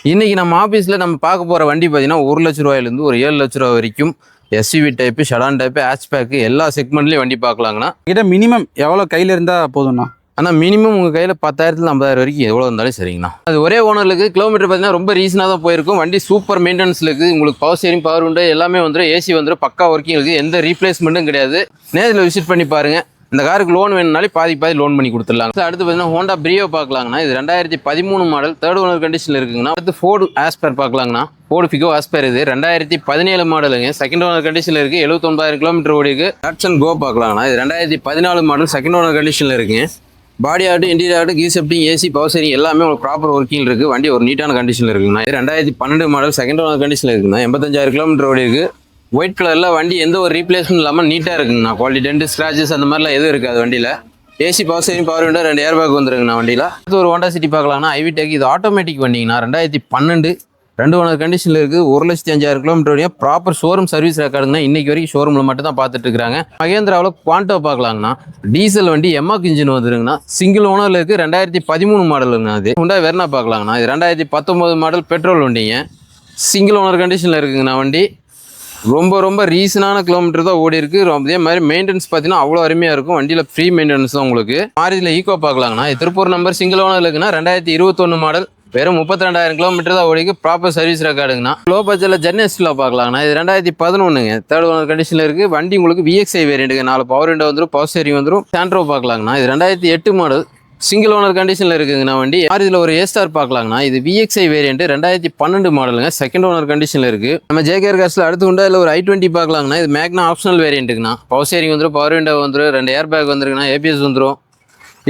இன்னைக்கு நம்ம ஆஃபீஸில் நம்ம பார்க்க போகிற வண்டி பார்த்தீங்கன்னா 1,00,000 ரூபாயிலேருந்து ஒரு 7,00,000 ரூபா வரைக்கும் எஸ்யூவி டைப்பு, ஷடான் டைப்பு, ஹேட்ச்பேக்கு எல்லா செக்மெண்ட்லேயும் வண்டி பார்க்கலாங்கண்ணா. கிட்ட மினிமம் எவ்வளோ கையில் இருந்தால் போதும்ண்ணா? ஆனால் மினிமம் உங்கள் கையில் 10,000 50,000 வரைக்கும் எவ்வளோ இருந்தாலும் சரிங்கண்ணா. அது ஒரே ஓனருக்கு கிலோமீட்டர் பார்த்தீங்கன்னா ரொம்ப ரீசனாக தான் போயிருக்கும். வண்டி சூப்பர் மெயின்டெனன்ஸில் இருக்குது. உங்களுக்கு பவர் ஸ்டீரிங், பவர் விண்டோ எல்லாமே வந்துடும். ஏசி வந்துடும். பக்கா ஒர்க்கிங் இருக்குது. எந்த ரீப்ளேஸ்மெண்ட்டும் கிடையாது. நேரில் விசிட் பண்ணி பாருங்கள். இந்த காருக்கு லோன் வேணும்னாலே பாதி லோன் பண்ணி கொடுத்துடலாம். அடுத்து பார்த்தீங்கன்னா ஹோண்டா பிரியோ பார்க்கலாங்கண்ணா. இது 2013 மாடல், தேர்ட் ஓனர் கண்டிஷனில் இருக்குங்கண்ணா. அடுத்து ஃபோர்டு ஆஸ்பேர் பார்க்கலாங்கண்ணா. ஃபோர்டு ஃபிகோ ஆஸ்பேர் இது 2017 மாடலுங்க. செகண்ட் ஓனர் கண்டிஷனில் இருக்குது. 79,000 கிலோமீட்டர் ஓடிக்கு. டாட்சன் கோ பார்க்கலாங்கண்ணா. இது 2014 மாடல், செகண்ட் ஓனர் கண்டிஷனில் இருக்குங்க. பாடி ஆட்டு, இன்டீரியர் ஆட்டு, கீ செப்டிங், ஏசி, பவர் ஸ்டீரிங் எல்லாமே உங்களுக்கு ப்ராப்பர் ஒர்க்கிங் இருக்குது. வண்டி ஒரு நீட்டான கண்டிஷனில் இருக்குங்கண்ணா. இது 2012 மாடல், செகண்ட் ஓனர் கண்டிஷனில் இருக்குங்கண்ணா. 85,000 கிலோமீட்டர் ஓடி இருக்குது. ஒயிட் கலரில் வண்டி எந்த ஒரு ரீப்ளேஸ்மெண்ட் இல்லாமல் நீட்டாக இருக்குங்கண்ணா. குவாலிட்டி டென்ட், ஸ்க்ராச்சஸ் அந்த மாதிரிலாம் எதுவும் இருக்காது வண்டியில். AC, power steering, power window, 2 air bag வந்துருங்கண்ணா வண்டியில். அடுத்து ஒரு ஹோண்டா சிட்டி பார்க்கலாம்னா. ஐவிடெக் இது ஆட்டோமேட்டிக் வண்டிங்கண்ணா. 2012 2 ஓனர் கண்டிஷனில் இருக்குது. 1,05,000 கிலோமீட்டர் வரையும் ப்ராப்பர் ஷோரூம் சர்வீஸ் ரெக்கார்டுங்கண்ணா. இன்றைக்கி வரைக்கும் ஷோரூமில் மட்டும் தான் பார்த்துட்டு இருக்கிறாங்க. மகேந்திராவில் குவாண்டோ பார்க்கலாங்கண்ணா. டீசல் வண்டி, எம்மாக் இன்ஜின் வந்துருங்கண்ணா. சிங்கிள் ஓனரில் இருக்குது. 2013 மாடலுங்கண்ணா. அது ஹோண்டா வெர்னா பார்க்கலாங்கண்ணா. இது 2019 மாடல், பெட்ரோல் வண்டிங்க. சிங்கிள் ஓனர் கண்டிஷனில் இருக்குங்கண்ணா வண்டி. ரொம்ப ரீசனான கிலோமீட்டர் தான் ஓடி இருக்கு. அதே மாதிரி மெயின்டெனன்ஸ் பார்த்தீங்கன்னா அவ்வளோ அருமையாக இருக்கும். வண்டியில் ஃப்ரீ மெயின்டெனன்ஸ் தான் உங்களுக்கு. மாருதியில் ஈக்கோ பார்க்கலாங்கண்ணா. திருப்பூர் நம்பர், சிங்கிள் ஓனர் இருக்குன்னா. 2021 மாடல், வெறும் 32,000 கிலோமீட்டர் தான் ஓடிக்கு. ப்ராப்பர் சர்வீஸ் ரெக்கார்டுங்கண்ணா. லோ பட்ஜெட்டில் ஜென்எஸ்டில் பார்க்கலாங்கண்ணா. இது 2011ங்க. தேர்ட் ஓனர் கண்டிஷனில் இருக்குது. வண்டி உங்களுக்கு VXI வேரியண்ட்டுங்க. 4 பவர் விண்டோ வந்துடும், பவர் ஸ்டீரிங் வந்துடும். சாண்ட்ரோ பார்க்கலாங்கண்ணா. இது 2008 மாடல், சிங்கிள் ஓனர் கண்டிஷனில் இருக்குங்கண்ணா வண்டி. இதில் ஒரு ஏஸ்டார் பார்க்கலாங்கண்ணா. இது VXI வேரியண்ட், 2012 மாடலுங்க. செகண்ட் ஓனர் கண்டிஷனில் இருக்குது. நம்ம ஜேகேஆர் கார்ஸில் அடுத்து உண்டா இல்லை ஒரு i20 பார்க்கலாங்கண்ணா. இது மேக்னா ஆப்ஷனல் வேரியண்ட்டுங்கண்ணா. பவர் ஸ்டீரிங் வந்துடும், பவர் விண்டோ வந்துடும், 2 ஏர் பேக் வந்துருங்கண்ணா. ABS வந்துடும்,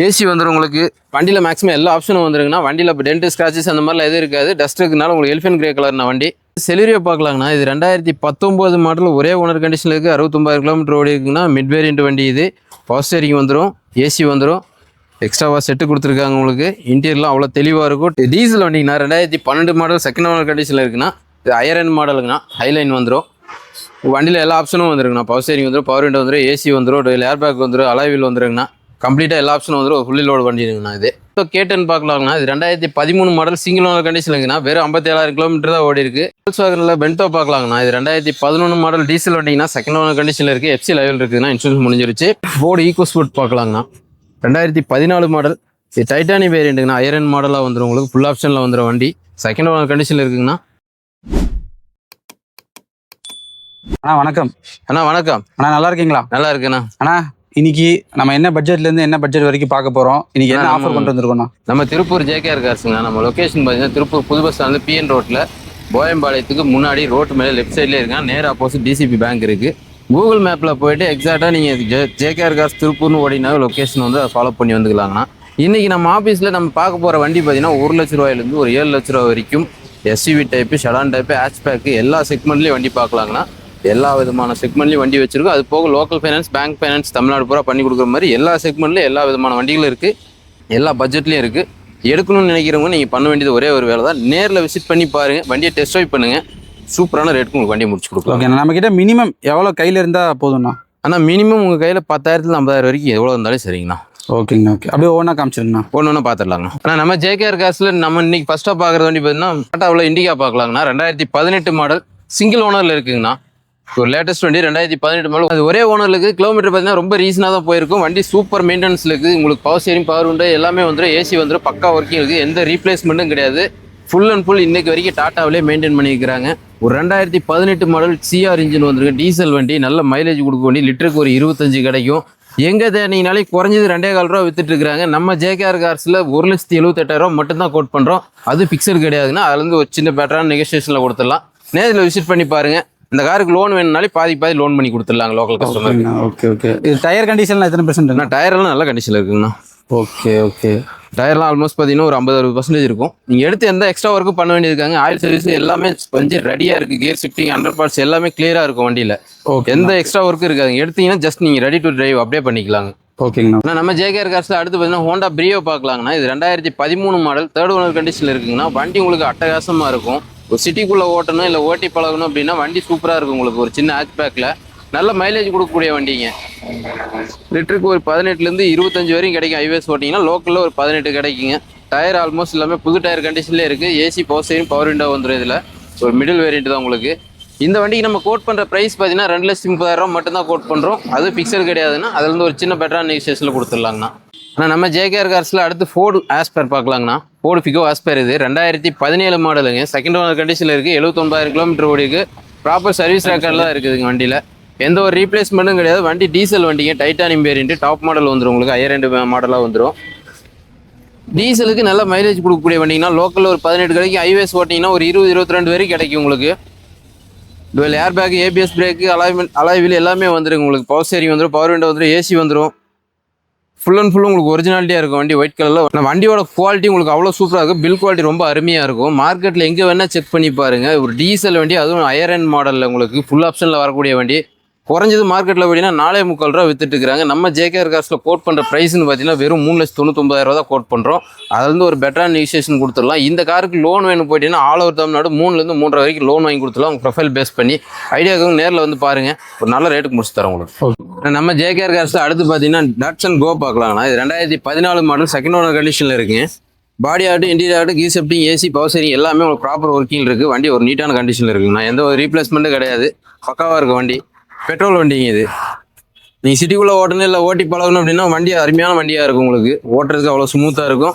ஏசி வந்துடும் உங்களுக்கு. வண்டியில் மேக்ஸிமம் எல்லா ஆப்ஷனும் வந்துருங்கண்ணா. வண்டியில் இப்போ டென்ட், ஸ்க்ராச்சஸ் அந்த மாதிரிலாம் எதுவும் இருக்காது. டஸ்ட் இருக்குனால உங்களுக்கு எலிஃபென்ட் கிரே கலர்னா வண்டி. செலிரியோ பார்க்கலாங்கண்ணா. இது 2019 மாடல், ஒரே ஓனர் கண்டிஷனில் இருக்குது. 69,000 கிலோமீட்டர் ஓடி இருக்குங்கண்ணா. மிட் வேரியண்ட் வண்டி இது. பவர் ஸ்டீரிங் வந்துடும், ஏசி வந்துடும், எக்ஸ்ட்ராவாக செட்டு கொடுத்துருக்காங்க உங்களுக்கு. இன்டீரியர்லாம் அவ்வளோ தெளிவாக இருக்கும். டீசல் வண்டிங்கண்ணா. 2012 மாடல், செகண்ட் ஓனர் கண்டிஷனில் இருக்குன்னா. இது ஹையர் மாடலுங்கண்ணா. ஹைலைன் வந்துடும். வண்டியில் எல்லா ஆப்ஷனும் வந்துருங்கண்ணா. பவர் ஸ்டீரிங் வந்துடும், பவர் விண்டோ வந்துடும், ஏசி வந்துடும், ஏர் பேக் வந்துடும், அலாய் வீல் வந்துருங்கண்ணா. கம்ப்ளீட்டாக எல்லா ஆப்ஷனும் வந்துடும். ஃபுல்லி லோடு வண்டிங்கண்ணா இது. இப்போ K10 பார்க்கலாங்கண்ணா. இது 2013 மாடல், சிங்கிள் ஓனர் கண்டிஷனில் இருக்குண்ணா. வெறும் 57,000 கிலோமீட்டர் தான் ஓடி இருக்குது. Volkswagenல பென்டோ பார்க்கலாங்கண்ணா. இது 2011 மாடல், டீசல் வண்டிங்கண்ணா. செகண்ட் ஓனர் கண்டிஷனில் இருக்குது. FC லெவல் இருக்குதுண்ணா. இன்சூரன்ஸ் முடிஞ்சிருச்சு. ஃபோர்டு ஈகோஸ்போர்ட் பார்க்கலாங்கண்ணா. 2014 மாடல், இது டைட்டானி வேரியண்ட்டுங்கண்ணா. ஐரன் மாடலாக வந்துடும் உங்களுக்கு. ஃபுல் ஆப்ஷனில் வந்துடும் வண்டி. செகண்ட் ஓனர் கண்டிஷனில் இருக்குங்கண்ணா. அண்ணா வணக்கம். அண்ணா வணக்கம். அண்ணா நல்லா இருக்கீங்களா? நல்லா இருக்குண்ணா. அண்ணா இன்னைக்கு நம்ம என்ன பட்ஜெட்லேருந்து என்ன பட்ஜெட் வரைக்கும் பார்க்க போகிறோம்? இன்னைக்கு என்ன ஆஃபர் கொண்டு வந்திருக்கோண்ணா? நம்ம திருப்பூர் ஜேகேஆர் கார்ஸுங்கண்ணா. நம்ம லொக்கேஷன் பார்த்தீங்கன்னா திருப்பூர் புது பஸ் ஸ்டாண்ட் PN ரோட்டில் போயம்பாளையத்துக்கு முன்னாடி ரோட்டு மேலே லெஃப்ட் சைட்லேயே இருக்காங்க. நேர் ஆப்போசிட் DCB பேங்க் இருக்குது. கூகுள் மேப்பில் போய்ட்டு எக்ஸாக்டாக நீங்கள் ஜேகேஆர் கார்ஸ் திருப்பூர்னு ஓடினாவே லொக்கேஷன் வந்து அதை ஃபாலோ பண்ணி வந்துக்கலாங்கண்ணா. இன்றைக்கி நம்ம ஆஃபீஸில் நம்ம பார்க்க போகிற வண்டி பார்த்தீங்கன்னா 1,00,000 ரூபாயிலேருந்து ஒரு 7,00,000 ரூபா வரைக்கும் எஸ்யூவி டைப்பு, ஷடான் டைப்பு, ஹேட்ச்பேக்கு எல்லா செக்மெண்ட்லேயும் வண்டி பார்க்கலாங்கண்ணா. எல்லா விதமான செக்மெண்ட்லேயும் வண்டி வச்சிருக்கோம். அது போக local finance, bank finance Tamil Nadu பூரா பண்ணி கொடுக்குற மாதிரி எல்லா செக்மெண்ட்லேயும் எல்லா விதமான வண்டிகளும் இருக்குது. எல்லா பட்ஜெட்லேயும் இருக்குது. எடுக்கணும்னு நினைக்கிறவங்க நீங்கள் பண்ண வேண்டியது ஒரே ஒரு வேலை தான். நேரில் விசிட் பண்ணி பாருங்கள், வண்டியை டெஸ்ட் ட்ரைவ் பண்ணுங்கள். சூப்பரான ரேட்டுக்கு உங்களுக்கு வண்டியை முடிச்சு கொடுக்கலாம். ஓகே, நம்மக்கிட்ட மினிமம் எவ்வளோ கையில் இருந்தால் போதும்ண்ணா? ஆனால் மினிமம் உங்கள் கையில் 10,000 50,000 வரைக்கும் எவ்வளோ இருந்தாலும் சரிங்கண்ணா. ஓகேங்கண்ணா. ஓகே, அப்படியே ஒவ்வொன்றா காமிச்சிருங்கண்ணா. ஒன்று பார்த்துடலாங்கண்ணா. ஆனால் நம்ம ஜேகேஆர் கார்ஸில் நம்ம இன்னைக்கு ஃபஸ்ட்டாக பார்க்குறது வண்டி பார்த்தீங்கன்னா டாட்டாவில் இண்டிகா பார்க்கலாங்கண்ணா. 2018 மாடல், சிங்கிள் ஓனரில் இருக்குங்கண்ணா. ஒரு லேட்டஸ்ட் வண்டி 2018 மாடல். அது ஒரே ஓனரில் இருக்குது. கிலோமீட்டர் பார்த்தீங்கன்னா ரொம்ப ரீசனாக தான் போயிருக்கும். வண்டி சூப்பர் மெயின்டெனன்ஸில் இருக்குது. உங்களுக்கு பவர் ஸ்டீரிங், பவர் விண்டோ எல்லாமே வந்துடும். ஏசி வந்துடும். பக்கா ஒர்க்கிங் இருக்குது. எந்த ரீப்ளேஸ்மெண்ட்டும் கிடையாது. ஃபுல் அண்ட் ஃபுல் இன்றைக்கு வரைக்கும் டாட்டாவிலே மெயின்டைன் பண்ணியிருக்கிறாங்க. ஒரு 2018 மாடல் CR இன்ஜின் வந்துருக்கு. டீசல் வண்டி, நல்ல மைலேஜ் கொடுக்க வண்டி. லிட்டருக்கு ஒரு 25 கிடைக்கும். எங்கே தேடினாலே குறைஞ்சது 2,400 ரூபா வித்துட்டு இருக்காங்க. நம்ம ஜேகேஆர் கார்ஸில் 1,78,000 மட்டும்தான் கோட் பண்ணுறோம். அது ஃபிக்ஸட் கிடையாதுன்னா அதுலேருந்து ஒரு சின்ன பெட்டரான நெகோசியேஷனில் கொடுத்துடலாம். நேரில் விசிட் பண்ணி பாருங்கள். இந்த காருக்கு லோன் வேணும்னாலே பாதி லோன் பண்ணி கொடுத்துடலாங்க லோக்கல் கஸ்டமருக்கு. ஓகே. இது டயர் கண்டிஷன்லாம் எத்தனை %? டயர்லாம் நல்ல கண்டிஷனில் இருக்குங்கண்ணா. ஓகே. டயர்லாம் ஆல்மோஸ்ட் பார்த்தீங்கன்னா ஒரு 50-60% இருக்கும். நீங்கள் எடுத்து எந்த எக்ஸ்ட்ரா ஒர்க்கு பண்ண வேண்டியிருக்காங்க. ஆயில் சர்வீஸ் எல்லாமே கொஞ்சம் ரெடியாக இருக்குது. கியர் ஷிஃப்டிங், அண்டர் பார்ட்ஸ் எல்லாமே கிளியராக இருக்கும் வண்டியில். ஓகே, எந்த எக்ஸ்ட்ரா ஒர்க்கு இருக்காது. எடுத்தீங்கன்னா ஜஸ்ட் நீங்கள் ரெடி டு டிரைவ் அப்படியே பண்ணிக்கலாங்க. ஓகேங்கண்ணா. நம்ம ஜேகேஆர் கார்ஸில் அடுத்து பார்த்தீங்கன்னா ஹோண்டா பிரியோ பார்க்கலாங்கண்ணா. இது 2013 மாடல், தேர்ட் ஓனர் கண்டிஷனில் இருக்குங்கண்ணா. வண்டி உங்களுக்கு அட்டகாசமாக இருக்கும். ஒரு சிட்டிக்குள்ளே ஓட்டணும் இல்லை ஓட்டி பழகணும் அப்படின்னா வண்டி சூப்பராக இருக்கும் உங்களுக்கு. ஒரு சின்ன ஹேட்ச்பேக்கில் நல்ல மைலேஜ் கொடுக்கக்கூடிய வண்டிங்க. லிட்டருக்கு ஒரு 18லேருந்து 25 வரைக்கும் கிடைக்கும். ஹைவேஸ் ஓட்டிங்கன்னா லோக்கலில் ஒரு 18 கிடைக்குங்க. டயர் ஆல்மோஸ்ட் எல்லாமே புது டயர் கண்டிஷன்லேயே இருக்குது. AC power steering power window வந்துடும். இதில் ஒரு மிடில் வேரியண்ட் தான் உங்களுக்கு. இந்த வண்டிக்கு நம்ம கோட் பண்ணுற ப்ரைஸ் பார்த்தீங்கன்னா 2,30,000 மட்டும்தான் கோட் பண்ணுறோம். அது ஃபிக்ஸட் கிடையாதுன்னா அதுலேருந்து ஒரு சின்ன பெட்டரான நெகோசியேஷனில் கொடுத்துடலாங்கண்ணா. ஆனால் நம்ம ஜேகேஆர் கார்ஸில் அடுத்து ஃபோர்டு ஆஸ்பேர் பார்க்கலாங்கண்ணா. ஃபோர்டு ஃபிகோ ஆஸ்பேர் இது 2017 மாடலுங்க. செகண்ட் ஓனர் கண்டிஷனில் இருக்குது. 79,000 கிலோமீட்டர் ஓடிக்கு. ப்ராப்பர் சர்வீஸ் ரெக்கார்டில் தான் இருக்குதுங்க வண்டியில். எந்த ஒரு ரீப்ளேஸ்மெண்ட்டும் கிடையாது. வண்டி டீசல் வண்டிங்க. டைட்டானியம் வேரியண்ட் டாப் மாடல் வந்துடும் உங்களுக்கு. ஹையர் எண்ட் மாடலாக வந்துடும். டீசலுக்கு நல்ல மைலேஜ் கொடுக்கக்கூடிய வண்டிங்கன்னா லோக்கலில் ஒரு 18 கிடைக்கும். ஹைவேஸ் ஓட்டிங்கன்னா ஒரு 20-22 வரைக்கும் கிடைக்கும் உங்களுக்கு. Dual air bag, ABS brake, alloy wheel எல்லாமே வந்துடும் உங்களுக்கு. பவர் ஸ்டீரிங் வந்துடும், பவர் விண்டோ வந்துடும், ஏசி வந்துடும். ஃபுல் அண்ட் ஃபுல் உங்களுக்கு ஒரிஜினாலிட்டியாக இருக்கும் வண்டி. ஒயிட் கலரில். ஆனால் வண்டியோட குவாலிட்டி உங்களுக்கு அவ்வளோ சூப்பராக இருக்கும். பில் குவாலிட்டி ரொம்ப அருமையாக இருக்கும். மார்க்கெட்டில் எங்கே வேணால் செக் பண்ணி பாருங்கள். ஒரு டீசல் வண்டி, அதுவும் ஹையர் எண்ட் மாடலில் உங்களுக்கு ஃபுல் ஆப்ஷனில் வரக்கூடிய வண்டி. குறைஞ்சது மார்க்கெட்டில் பார்த்தீங்கன்னா 4,300,000 ரூபா வித்துட்டு இருக்காங்க. நம்ம ஜேகேஆர் கார்ஸில் கோட் பண்ணுற ப்ரைஸ்னு பார்த்தீங்கன்னா வெறும் 3,99,000 தான் கோட் பண்ணுறோம். அதுலேருந்து ஒரு பெட்டரான நெகோசியேஷன் கொடுத்துடலாம். இந்த காருக்கு லோன் வேணும் போயிட்டீங்கன்னா ஆல் ஓவர் தமிழ்நாடு 3,000 3,500 வரைக்கும் லோன் வாங்கி கொடுத்துடலாம். உங்கள் ப்ரொஃபைல் பேஸ் பண்ணி ஐடியாவுக்கு நேரில் வந்து பாருங்கள். ஒரு நல்ல ரேட்டுக்கு முடிச்சு தரோம் உங்களுக்கு. நம்ம ஜேகேஆர் கார்ஸில் அடுத்து பார்த்தீங்கன்னா டாட்சன் கோ பார்க்கலாங்கண்ணா. இது 2014 மாடல் செகண்ட் ஓனர் கண்டிஷனில் இருக்குங்க. பாடி ஆகட்டும், இன்டீரியர் ஆகட்டும், கீர் செப்டிங், ஏசி பவர் ஸ்டீரிங் எல்லாமே உங்களுக்கு ப்ராப்பர் ஒர்க்கிங் இருக்குது. வண்டி ஒரு நீட்டான கண்டிஷனில் இருக்குங்கண்ணா. எந்த ஒரு ரீப்ளேஸ்மெண்ட்டும் கிடையாது. பக்காவாக இருக்கும் வண்டி. பெட்ரோல் வண்டிங்க இது. நீங்கள் சிட்டிக்குள்ளே ஓட்டணும் இல்லை ஓட்டி பழகணும் அப்படின்னா வண்டி அருமையான வண்டியாக இருக்கும் உங்களுக்கு. ஓட்டுறதுக்கு அவ்வளோ ஸ்மூத்தாக இருக்கும்.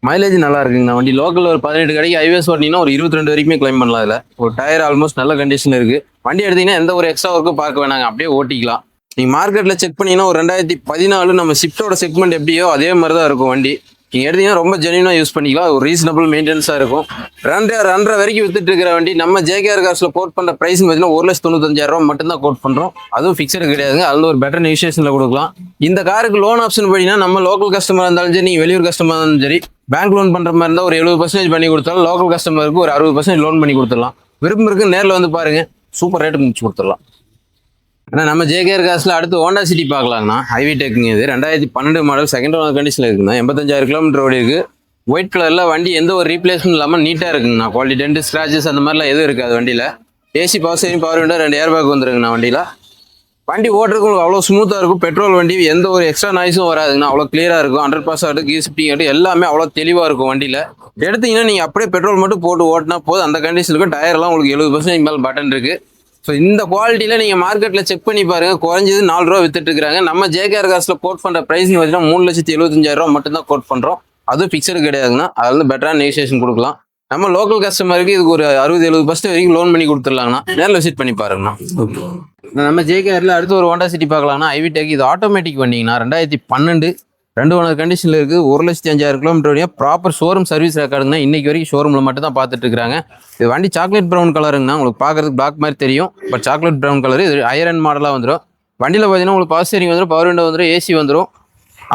மைலேஜ் நல்லா இருக்குங்கண்ணா. வண்டி லோக்கலில் ஒரு 18 கிடைக்கும். ஹைவேஸ் ஓட்டிங்கன்னா ஒரு 22 வரைக்குமே கிளைம் பண்ணலாம். இதில் ஒரு டயர் ஆல்மோஸ்ட் நல்ல கண்டிஷனில் இருக்குது. வண்டி எடுத்திங்கன்னா எந்த ஒரு எக்ஸ்ட்ரா ஒர்க்கும் பார்க்க வேணாங்க. அப்படியே ஓட்டிக்கலாம். நீங்கள் மார்க்கெட்டில் செக் பண்ணிங்கன்னா ஒரு 2014 நம்ம ஷிஃப்ட்டோட செக்மெண்ட் எப்படியோ அதே மாதிரி தான் இருக்கும் வண்டி. நீங்கள் எடுத்தீங்கன்னா ரொம்ப ஜென்யூனாக யூஸ் பண்ணிக்கலாம். ஒரு ரீசனபிள் மெயின்டெனன்ஸாக இருக்கும். 2.5 வரைக்கும் வித்துட்டு இருக்கிற வண்டி. நம்ம ஜேகேஆர் கார்ஸில் கோட் பண்ணுற ப்ரைஸ்னு பார்த்தீங்கன்னா 1,95,000 ரூபா மட்டும்தான் கோட் பண்ணுறோம். அதுவும் ஃபிக்ஸடு கிடையாதுங்க. அதில் ஒரு பெட்டர் நெகோசியேஷனில் கொடுக்கலாம். இந்த காருக்கு லோன் ஆப்ஷன் பார்த்தீங்கன்னா நம்ம லோக்கல் கஸ்டமராக இருந்தாலும் சரி, நீங்கள் வெளியூர் கஸ்டமராக இருந்தாலும் சரி, பேங்க் லோன் பண்ணுற மாதிரி இருந்தால் ஒரு 70% பண்ணி கொடுத்தாலும் லோக்கல் கஸ்டமருக்கு ஒரு 60% லோன் பண்ணி கொடுத்துடலாம். விருப்பம் இருக்கு நேரில் வந்து பாருங்கள். சூப்பர் ரேட்டு முடிச்சு கொடுத்துடலாம். ஆனால் நம்ம ஜேகேஆர் கார்ஸில் அடுத்து ஹோண்டா சிட்டி பார்க்கலாங்கண்ணா. ஹைவி டெக்குங்க இது 2012 மாடல் செகண்ட் ஓனர் கண்டிஷனில் இருக்குங்கண்ணா. 85,000 கிலோமீட்டர் ஓடி இருக்குது. ஒயிட் கலரில் வண்டி எந்த ஒரு ரீப்ளேஸ்மெண்ட் இல்லாமல் நீட்டாக இருக்குங்கண்ணா. குவாலிட்டி டென்ட் ஸ்க்ராச்சஸ் அந்த மாதிரிலாம் எதுவும் இருக்காது வண்டியில். AC power steering power window 2 air bag வந்துருங்கண்ணா வண்டியில். வண்டி ஓட்டுறதுக்கு உங்களுக்கு அவ்வளோ ஸ்மூத்தாக இருக்கும். பெட்ரோல் வண்டி எந்த ஒரு எக்ஸ்ட்ரா நாய்ஸும் வராதுங்கண்ணா. அவ்வளோ கிளியராக இருக்கும். 100% ஆகட்டும், கீர் ஷிஃப்டிங் ஆகட்டும் எல்லாமே அவ்வளோ தெளிவாக இருக்கும் வண்டியில். எடுத்தீங்கன்னா நீங்கள் அப்படியே பெட்ரோல் மட்டும் போட்டு ஓட்டினா போதும். அந்த கண்டிஷனுக்கு டயர்லாம் உங்களுக்கு 70% மேலே பட்டன் இருக்குது. ஸோ இந்த குவாலிட்டியில் நீங்கள் மார்க்கெட்டில் செக் பண்ணி பாருங்கள். குறைஞ்சது 4 ரூபா வித்துட்டு இருக்காங்க. நம்ம ஜேகேஆர் கார்ஸில் கோட் பண்ணுற ப்ரைஸ்னு பார்த்தீங்கன்னா 3,75,000 ரூபா மட்டும்தான் கோட் பண்ணுறோம். அதுவும் ஃபிக்ஸடு கிடையாதுங்கன்னா அதில் பெட்டரான நெகோசியேஷன் கொடுக்கலாம். நம்ம லோக்கல் கஸ்டமருக்கு இதுக்கு ஒரு 60-70% வரைக்கும் லோன் பண்ணி கொடுத்துடலாங்கண்ணா. நேரில் விசிட் பண்ணி பாருங்கண்ணா. நம்ம ஜேகேஆரில் அடுத்து ஒரு ஹோண்டா சிட்டி பார்க்கலாம்னா. ஐவி டெக் இது ஆட்டோமேட்டிக் வண்டிங்கண்ணா. 2012 2 ஓனர் கண்டிஷனில் இருக்குது. 1,05,000 கிலோமீட்டர் வரையும் ப்ராப்பர் ஷோரூம் சர்வீஸ் ரெக்கார்டுங்கண்ணா. இன்றைக்கி வரைக்கும் ஷோரூமில் மட்டும் தான் பார்த்துட்டு இருக்காங்க. இது வண்டி சாக்லேட் ப்ரௌன் கலருங்கண்ணா. உங்களுக்கு பார்க்குறதுக்கு பிளாக் மாதிரி தெரியும். But chocolate brown colour. இது ஹையர் எண்ட் மாடலாக வந்துடும். வண்டியில் பார்த்தீங்கன்னா உங்களுக்கு பவர் ஸ்டீரிங் வந்துடும், பவர் விண்டோ வந்துடும், ஏசி வந்துடும்,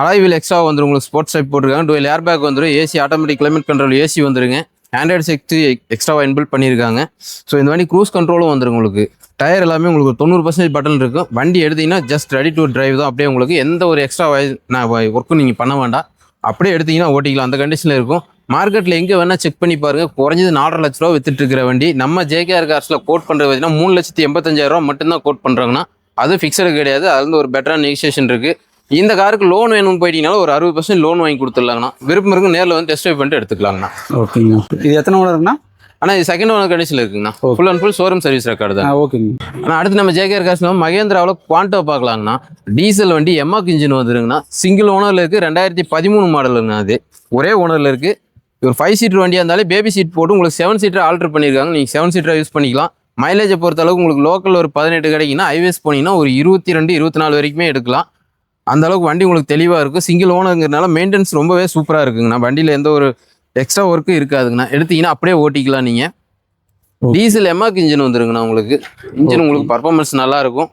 அலாய்வில் எக்ஸ்ட்ரா வந்துடும். உங்களுக்கு ஸ்போர்ட்ஸ் டைப் போட்டிருக்காங்க. டுவெல் ஏர் பேக் வந்துடும், AC automatic climate control AC வந்துருங்க. ஆண்ட்ராய்டு செக்ஸ் எக்ஸ்ட்ராவாக இன்பில்ட் பண்ணியிருக்காங்க. ஸோ இந்த வண்டி க்ரூஸ் கண்ட்ரோலும் வந்துடும் உங்களுக்கு. டயர் எல்லாமே உங்களுக்கு 90% பட்டன் இருக்கும். வண்டி எடுத்தீங்கன்னா ஜஸ்ட் ரெடி டு டிரைவ் தான். அப்படியே உங்களுக்கு எந்த ஒரு எக்ஸ்ட்ரா ஒர்க்கும் நீங்கள் பண்ண வேண்டாம். அப்படியே எடுத்தீங்கன்னா ஓட்டிக்கலாம். அந்த கண்டிஷனில் இருக்கும். மார்க்கெட்டில் எங்கே வேணால் செக் பண்ணி பாருங்கள். குறைஞ்சது 4.5 லட்ச ரூபா வித்துட்டு இருக்கிற வண்டி. நம்ம ஜேகேஆர் கார்ஸில் கோட் பண்ணுறது பார்த்தீங்கன்னா 3,85,000 ரூபா மட்டும்தான் கோட் பண்ணுறாங்கன்னா அது ஃபிக்ஸடு கிடையாது. அதுலேருந்து ஒரு பெட்டரான நெகோசியேஷன் இருக்குது. இந்த காருக்கு லோன் வேணும்னு போயிட்டீங்கனாலும் ஒரு 60% லோன் வாங்கி கொடுத்துடலாங்கண்ணா. விருப்பம் இருக்கு நேரில் வந்து டெஸ்ட் ட்ரைவ் பண்ணிட்டு எடுத்துக்கலாங்கண்ணா. ஓகேங்கண்ணா. இது எத்தனை ஓனருங்கண்ணா? ஆனால் இது செகண்ட் ஓனர் கண்டிஷனில் இருக்குங்கண்ணா. Full and full showroom service record தான். ஓகேங்க. ஆனால் அடுத்து நம்ம ஜேகேஆர் கார்ஸில் மகேந்திராவில் குவாண்டோ பார்க்கலாங்கண்ணா. டீசல் வண்டி எம்மாக் இன்ஜின் வந்துருங்கண்ணா. சிங்கிள் ஓனரில் இருக்குது. 2013 மாடலுங்கண்ணா. அது ஒரே ஓனரில் இருக்குது. ஒரு 5 சீட்டர் வண்டியாக இருந்தாலே பேபி சீட் போட்டு உங்களுக்கு 7 சீட்டர் ஆல்டர் பண்ணியிருக்காங்க. நீங்கள் 7 சீட்டராக யூஸ் பண்ணிக்கலாம். மைலேஜை பொறுத்த அளவுக்கு உங்களுக்கு லோக்கல் ஒரு 18 கிடைக்குன்னா ஹைவேஸ் போனீங்கன்னா ஒரு 22-24 வரைக்குமே எடுக்கலாம். அந்த அளவுக்கு வண்டி உங்களுக்கு தெளிவாக இருக்கும். சிங்கிள் ஓனருங்கிறதுனால மெயின்டெனன்ஸ் ரொம்பவே சூப்பராக இருக்குங்கண்ணா. வண்டியில் எந்த ஒரு எக்ஸ்ட்ரா ஒர்க்கும் இருக்காதுங்கண்ணா. எடுத்தீங்கன்னா அப்படியே ஓட்டிக்கலாம் நீங்கள். டீசல் எம்மாக் இன்ஜின் வந்துருங்கண்ணா. உங்களுக்கு இன்ஜின் உங்களுக்கு பர்ஃபார்மன்ஸ் நல்லாயிருக்கும்.